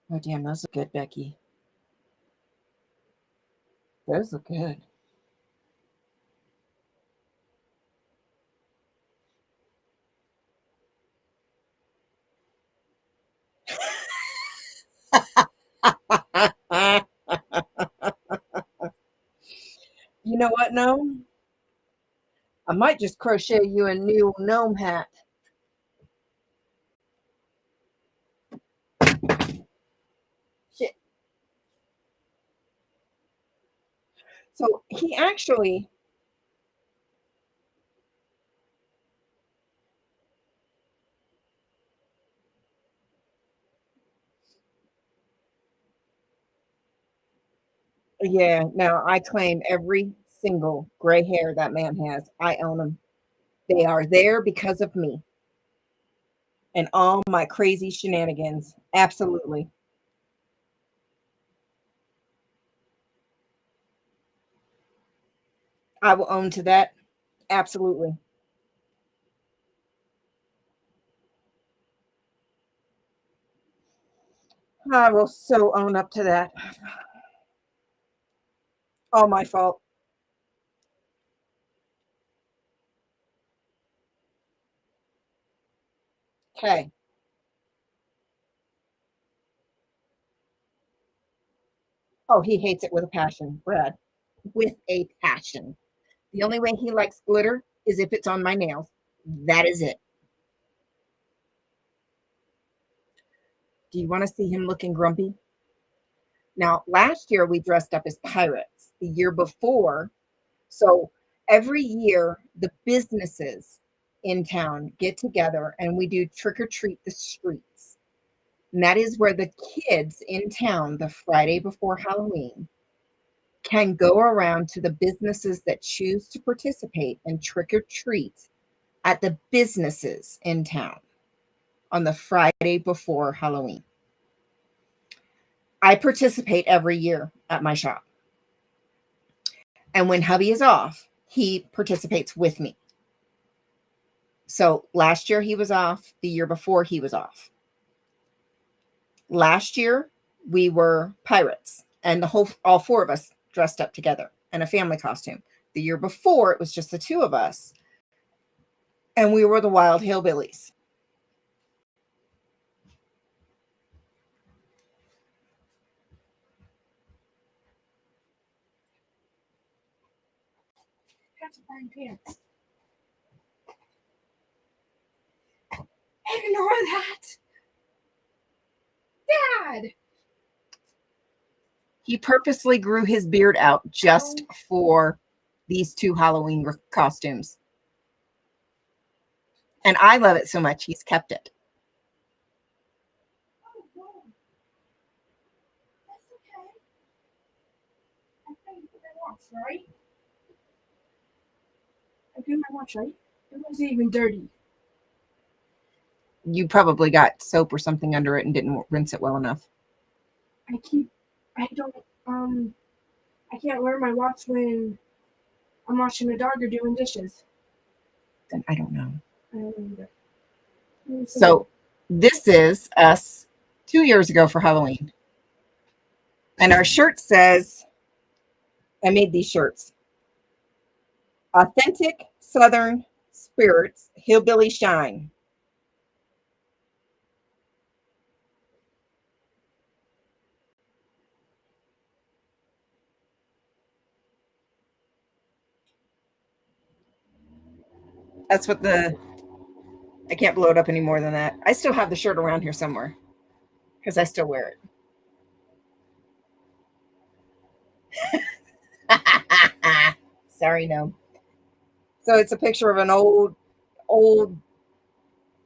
Oh, damn, those are good, Becky. Those look good. You know what, Gnome? I might just crochet you a new gnome hat. Shit. So he actually, yeah, no, I claim every single gray hair that man has. I own them. They are there because of me and all my crazy shenanigans. Absolutely. I will own to that. Absolutely. I will so own up to that. All my fault. Okay. Oh, he hates it with a passion, Brad. With a passion. The only way he likes glitter is if it's on my nails. That is it. Do you want to see him looking grumpy? Now, last year we dressed up as pirates. The year before, so every year the businesses in town get together and we do trick or treat the streets. And that is where the kids in town, the Friday before Halloween, can go around to the businesses that choose to participate and trick or treat at the businesses in town on the Friday before Halloween. I participate every year at my shop. And when hubby is off, he participates with me. So last year he was off, the year before he was off. Last year we were pirates and all four of us dressed up together in a family costume. The year before it was just the two of us and we were the wild hillbillies. Have to find pants. Ignore that. Dad. He purposely grew his beard out just for these two Halloween costumes. And I love it so much, he's kept it. Oh, no. That's okay. I paid for my watch, right? I paid my watch, right? It wasn't even dirty. You probably got soap or something under it and didn't rinse it well enough. I can't wear my watch when I'm washing the dog or doing dishes. Then I don't know. I don't know. So this is us 2 years ago for Halloween. And our shirt says, I made these shirts. Authentic Southern Spirits, Hillbilly Shine. That's what I can't blow it up any more than that. I still have the shirt around here somewhere because I still wear it. Sorry, no. So it's a picture of an old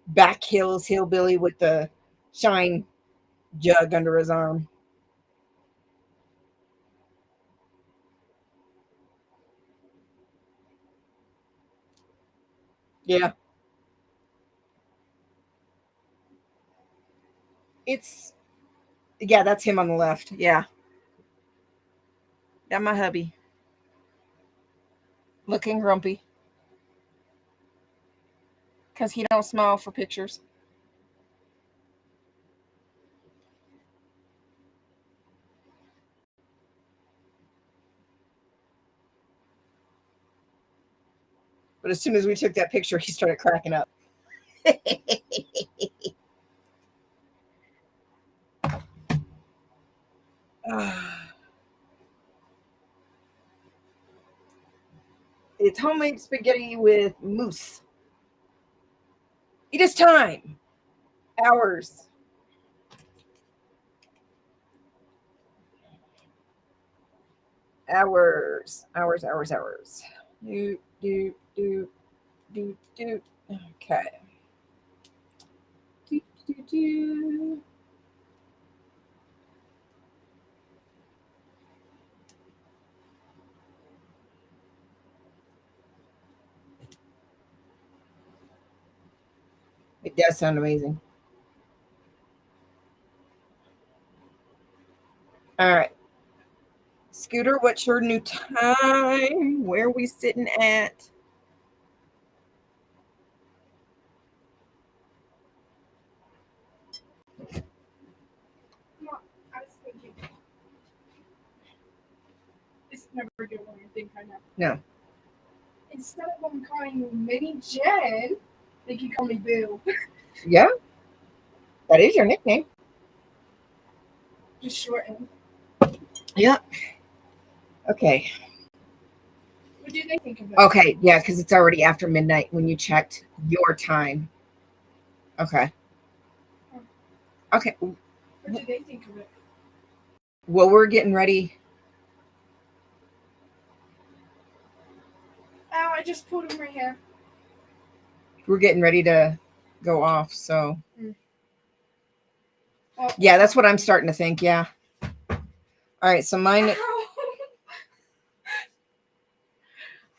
back hills hillbilly with the shine jug under his arm. Yeah. Yeah, that's him on the left. Yeah. Got my hubby. Looking grumpy. Because he don't smile for pictures. But as soon as we took that picture, he started cracking up. It's homemade spaghetti with mousse. It is time. Hours. Hours. Do. Okay. Do. It does sound amazing. All right. Scooter, what's your new time? Where are we sitting at? I was thinking, it's never a good one, I think I know. No. Instead of them calling me Mini Jen, they can call me Boo. Yeah. That is your nickname. Just shorten. Yep. Okay. What do they think of it? Okay. Yeah, because it's already after midnight when you checked your time. Okay. Okay. What do they think of it? Well, we're getting ready. Ow, I just pulled in my hair. We're getting ready to go off. So, Well, yeah, that's what I'm starting to think. Yeah. All right. So mine. Ow.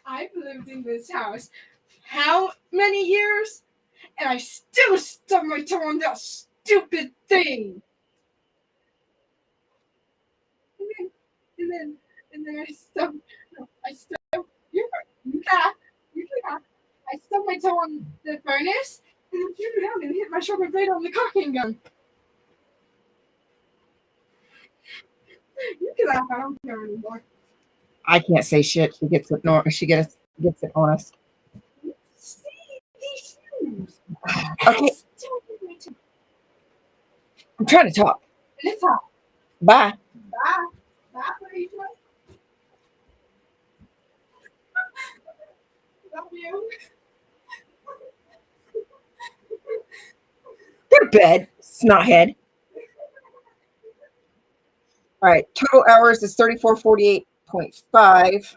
I've lived in this house how many years? And I still stubbed my toe on that stupid thing. And then I stubbed. No, I stubbed. I stubbed my toe on the furnace, and then turned around and hit my shoulder blade on the caulking gun. You can laugh. I don't care anymore. I can't say shit. She gets it. No, she gets it honest. See these shoes. Okay. I'm trying to talk. Let's talk. Bye. Bye. Bye for each one. Love you. Go to bed, snothead. All right. Total hours is 34:48.5.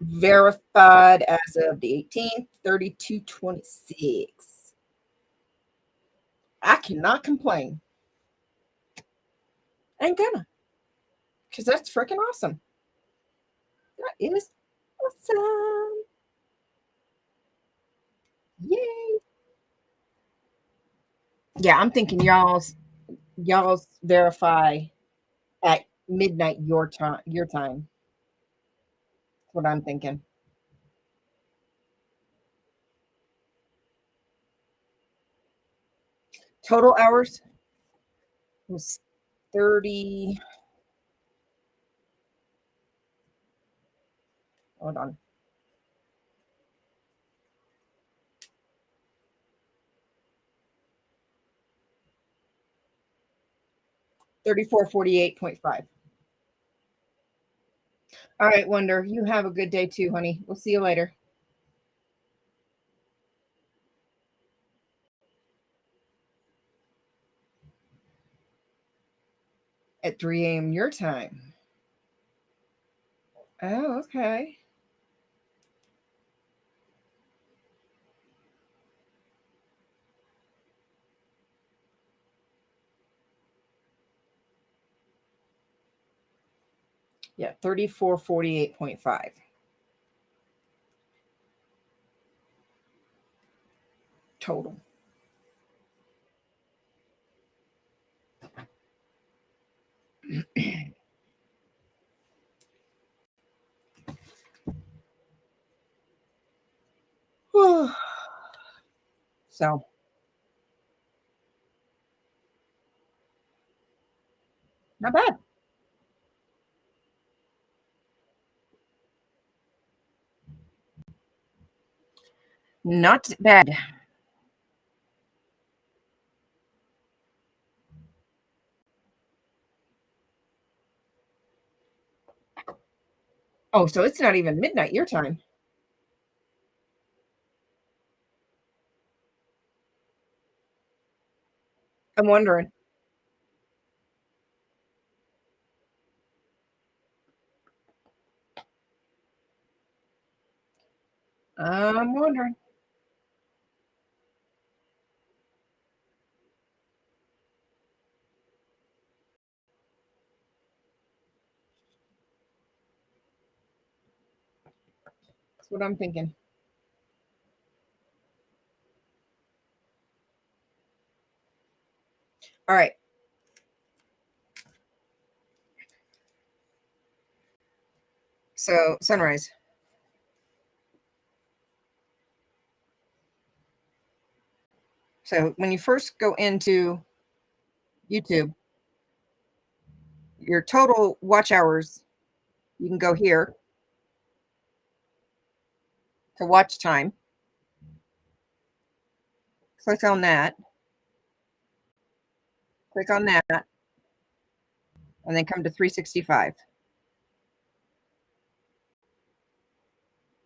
Verified as of the 18th, 32:26. I cannot complain. Ain't gonna. Because that's freaking awesome. That is awesome. Yay. Yeah, I'm thinking y'all's verify at midnight your time. That's what I'm thinking. Total hours was 30. Hold on. 34:48.5. All right, Wonder. You have a good day too, honey. We'll see you later. At 3 a.m. your time. Oh, okay. Yeah, 34:48.5. Total. So, not bad. Not bad. Oh, so it's not even midnight your time. I'm wondering. I'm wondering. That's what I'm thinking. All right. So sunrise. So when you first go into YouTube, your total watch hours, you can go here to watch time. Click on that. Click on that. And then come to 365.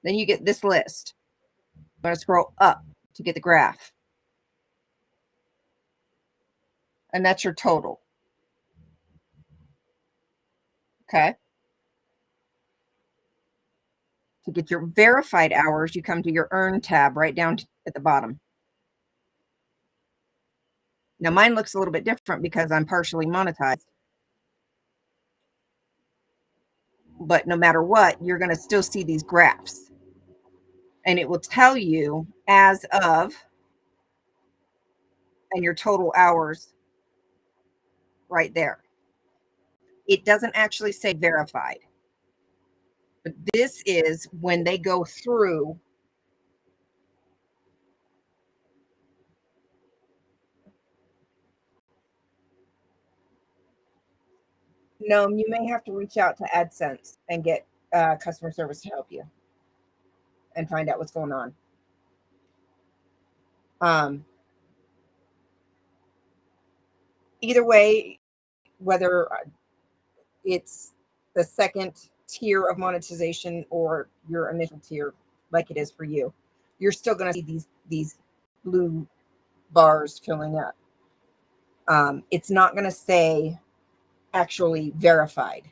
Then you get this list. I'm going to scroll up to get the graph. And that's your total. Okay. To get your verified hours, you come to your earn tab right down at the bottom. Now mine looks a little bit different because I'm partially monetized. But no matter what, you're going to still see these graphs. And it will tell you as of and your total hours right there. It doesn't actually say verified. But this is when they go through. No, you may have to reach out to AdSense and get customer service to help you and find out what's going on. Either way, whether it's the second tier of monetization or your initial tier, like it is for you, you're still going to see these blue bars filling up. It's not going to say actually verified.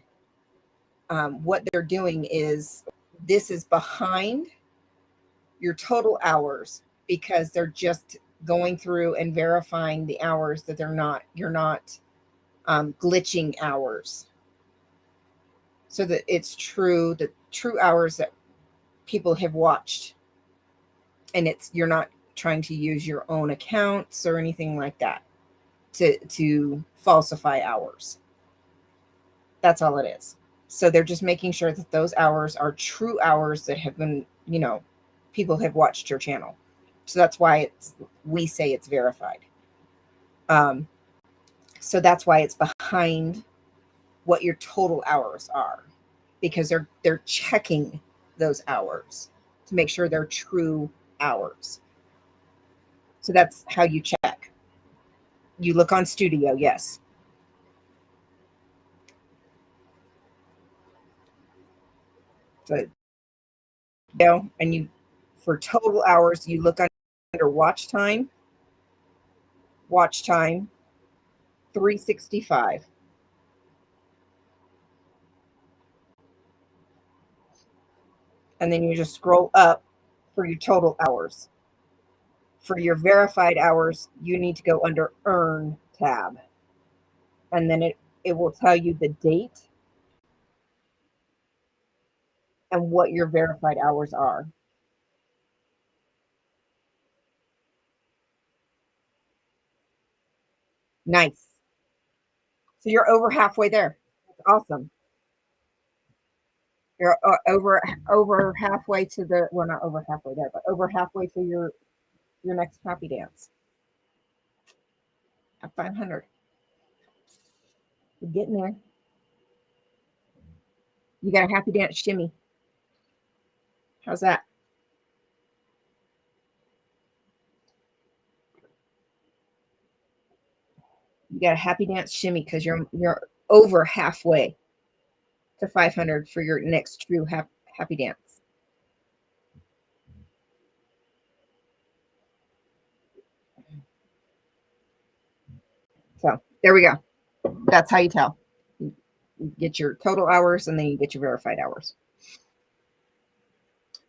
What they're doing is this is behind your total hours because they're just going through and verifying the hours that you're not glitching hours, so that it's the true hours that people have watched, and you're not trying to use your own accounts or anything like that to falsify hours. That's all it is. So they're just making sure that those hours are true hours that have been, people have watched your channel. So that's why we say it's verified. So that's why it's behind what your total hours are, because they're checking those hours to make sure they're true hours. So that's how you check. You look on Studio, yes. So, and you, for total hours, you look under watch time, 365. And then you just scroll up for your total hours. For your verified hours, you need to go under Earn tab. And then it will tell you the date and what your verified hours are. Nice. So you're over halfway there. That's awesome. You're over halfway to not over halfway there, but over halfway to your next happy dance. At 500. You're getting there. You got a happy dance shimmy. How's that? You got a happy dance shimmy because you're over halfway to 500 for your next true happy dance. So there we go. That's how you tell. You get your total hours and then you get your verified hours.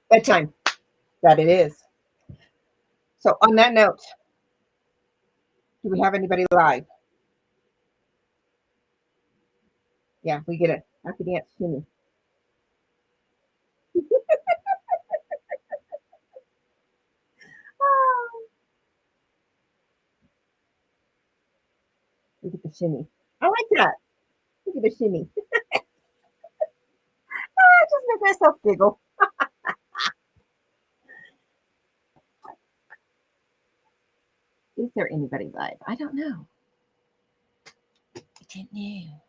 Bedtime. That it is. So on that note, do we have anybody live? Yeah, we get a happy dance shimmy. Look at the shimmy. I like that. Look at the shimmy. I just make myself giggle. Is there anybody live? I don't know. I don't know.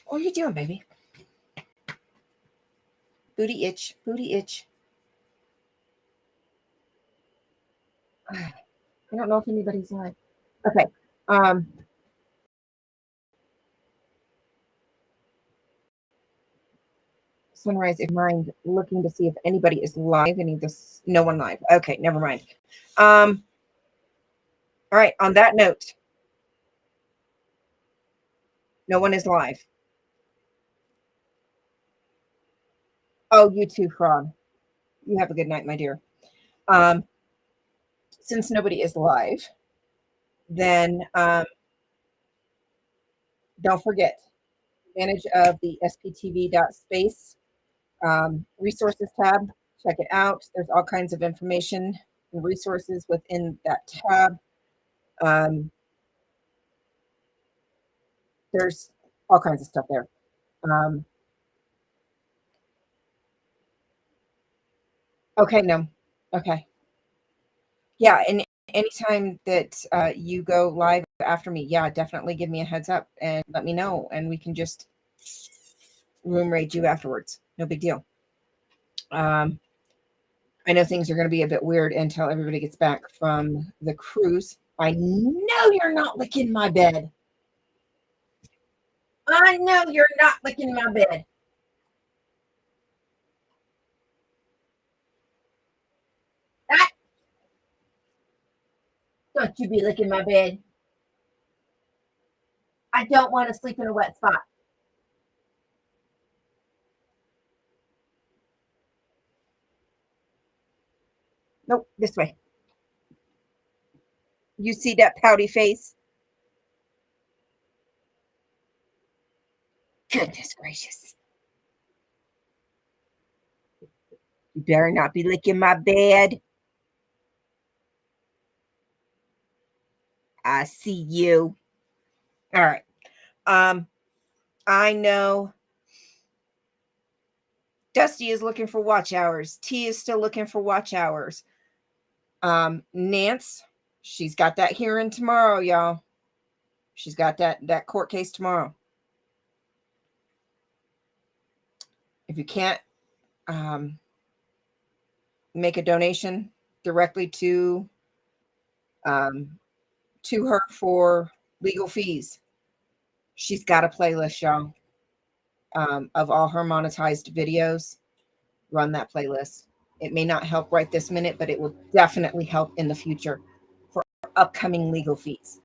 What are you doing, baby? Booty itch. Booty itch. I don't know if anybody's live. Okay. Sunrise, if you mind looking to see if anybody is live. No one live. Okay, never mind. All right, on that note, no one is live. Oh, you too, Frog. You have a good night, my dear. Since nobody is live, then don't forget, advantage of the sptv.space resources tab. Check it out. There's all kinds of information and resources within that tab. There's all kinds of stuff there. Okay, no. Okay. Yeah, and anytime that you go live after me, yeah, definitely give me a heads up and let me know, and we can just room raid you afterwards. No big deal. I know things are going to be a bit weird until everybody gets back from the cruise. I know you're not licking my bed. I know you're not licking my bed. Ah, don't you be licking my bed. I don't want to sleep in a wet spot. Nope, this way. You see that pouty face? Goodness gracious. You better not be licking my bed. I see you. All right. I know Dusty is looking for watch hours. T is still looking for watch hours. Nance, she's got that hearing tomorrow, y'all. She's got that court case tomorrow. If you can't make a donation directly to her for legal fees, she's got a playlist, y'all, of all her monetized videos. Run that playlist. It may not help right this minute, but it will definitely help in the future for upcoming legal fees.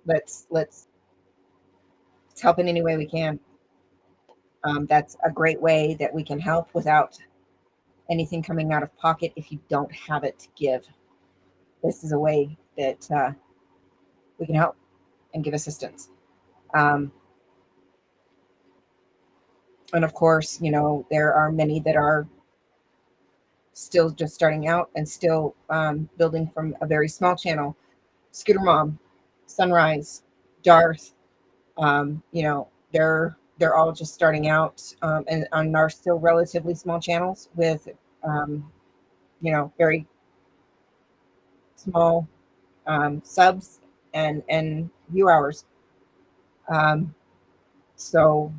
Let's help in any way we can. That's a great way that we can help without anything coming out of pocket if you don't have it to give. This is a way that we can help and give assistance. And of course, there are many that are still just starting out and still building from a very small channel. Scooter Mom, Sunrise, Darth, they're all just starting out and are still relatively small channels with very small subs and view hours. So,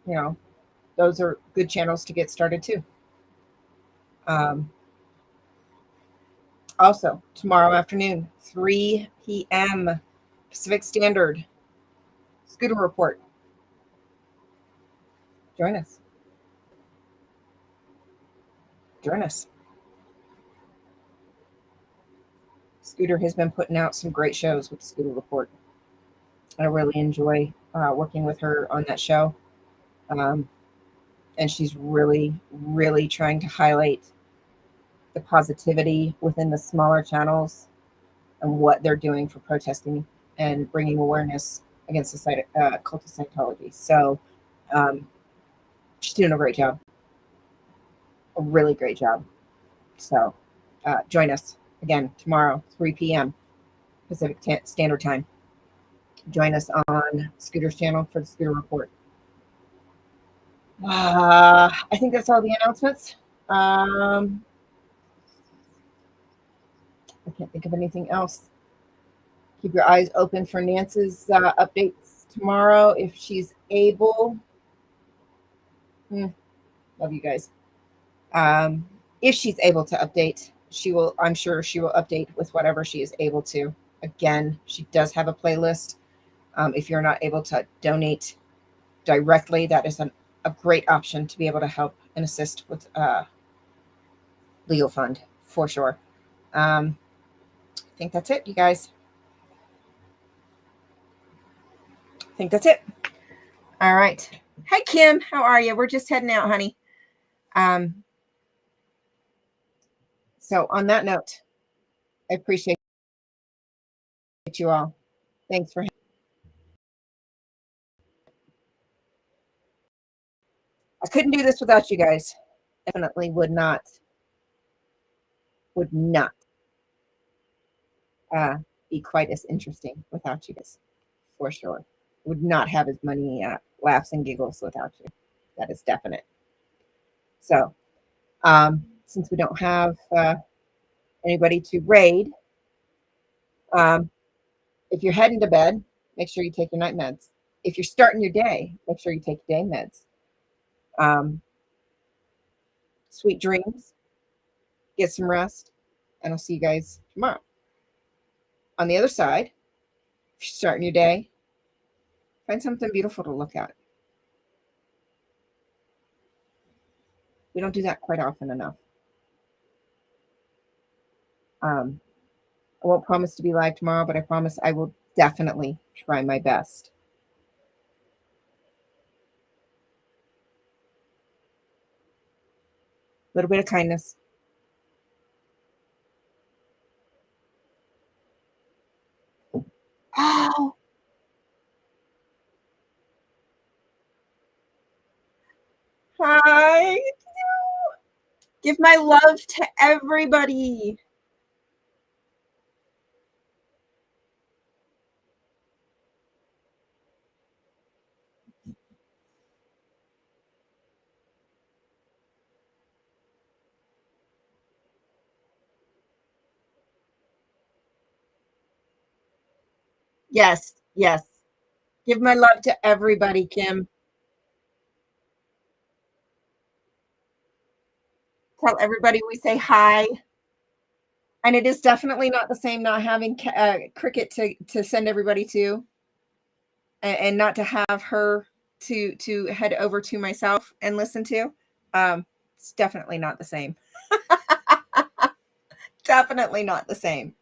you know, those are good channels to get started too. Also, tomorrow afternoon, 3 p.m. Pacific Standard, Scooter Report. Join us. Join us. Scooter has been putting out some great shows with the Scooter Report. I really enjoy working with her on that show. And she's really, really trying to highlight the positivity within the smaller channels and what they're doing for protesting and bringing awareness against the cult of Scientology. So she's doing a great job, a really great job. So join us again tomorrow, 3 p.m. Pacific Standard Time. Join us on Scooter's channel for the Scooter Report. I think that's all the announcements. I can't think of anything else. Keep your eyes open for Nance's updates tomorrow if she's able. Love you guys. If she's able to update, she will. I'm sure she will update with whatever she is able to. Again, she does have a playlist. If you're not able to donate directly, that is a great option to be able to help and assist with legal fund for sure. I think that's it, you guys. I think that's it. All right. Hi, Kim. How are you? We're just heading out, honey. So on that note, I appreciate you all. Thanks for. I couldn't do this without you guys. Definitely would not be quite as interesting without you guys, for sure. Would not have as many laughs and giggles without you. That is definite. So, since we don't have anybody to raid, if you're heading to bed, make sure you take your night meds. If you're starting your day, make sure you take your day meds. Sweet dreams. Get some rest. And I'll see you guys tomorrow. On the other side, if you're starting your day, find something beautiful to look at. We don't do that quite often enough. I won't promise to be live tomorrow, but I promise I will definitely try my best. A little bit of kindness. Oh. Hi. Give my love to everybody. Yes, yes. Give my love to everybody, Kim. Tell everybody we say hi. And it is definitely not the same not having Cricut to send everybody to, and not to have her to head over to myself and listen to. It's definitely not the same. Definitely not the same.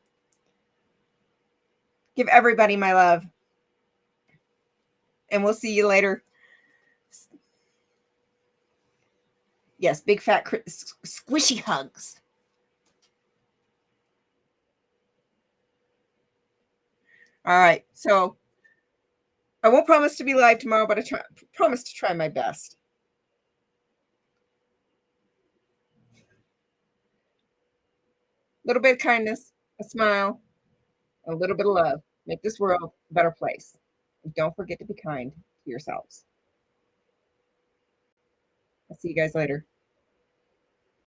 Give everybody my love. And we'll see you later. Yes, big fat squishy hugs. All right. So I won't promise to be live tomorrow, but I promise to try my best. A little bit of kindness, a smile, a little bit of love. Make this world a better place. And don't forget to be kind to yourselves. I'll see you guys later.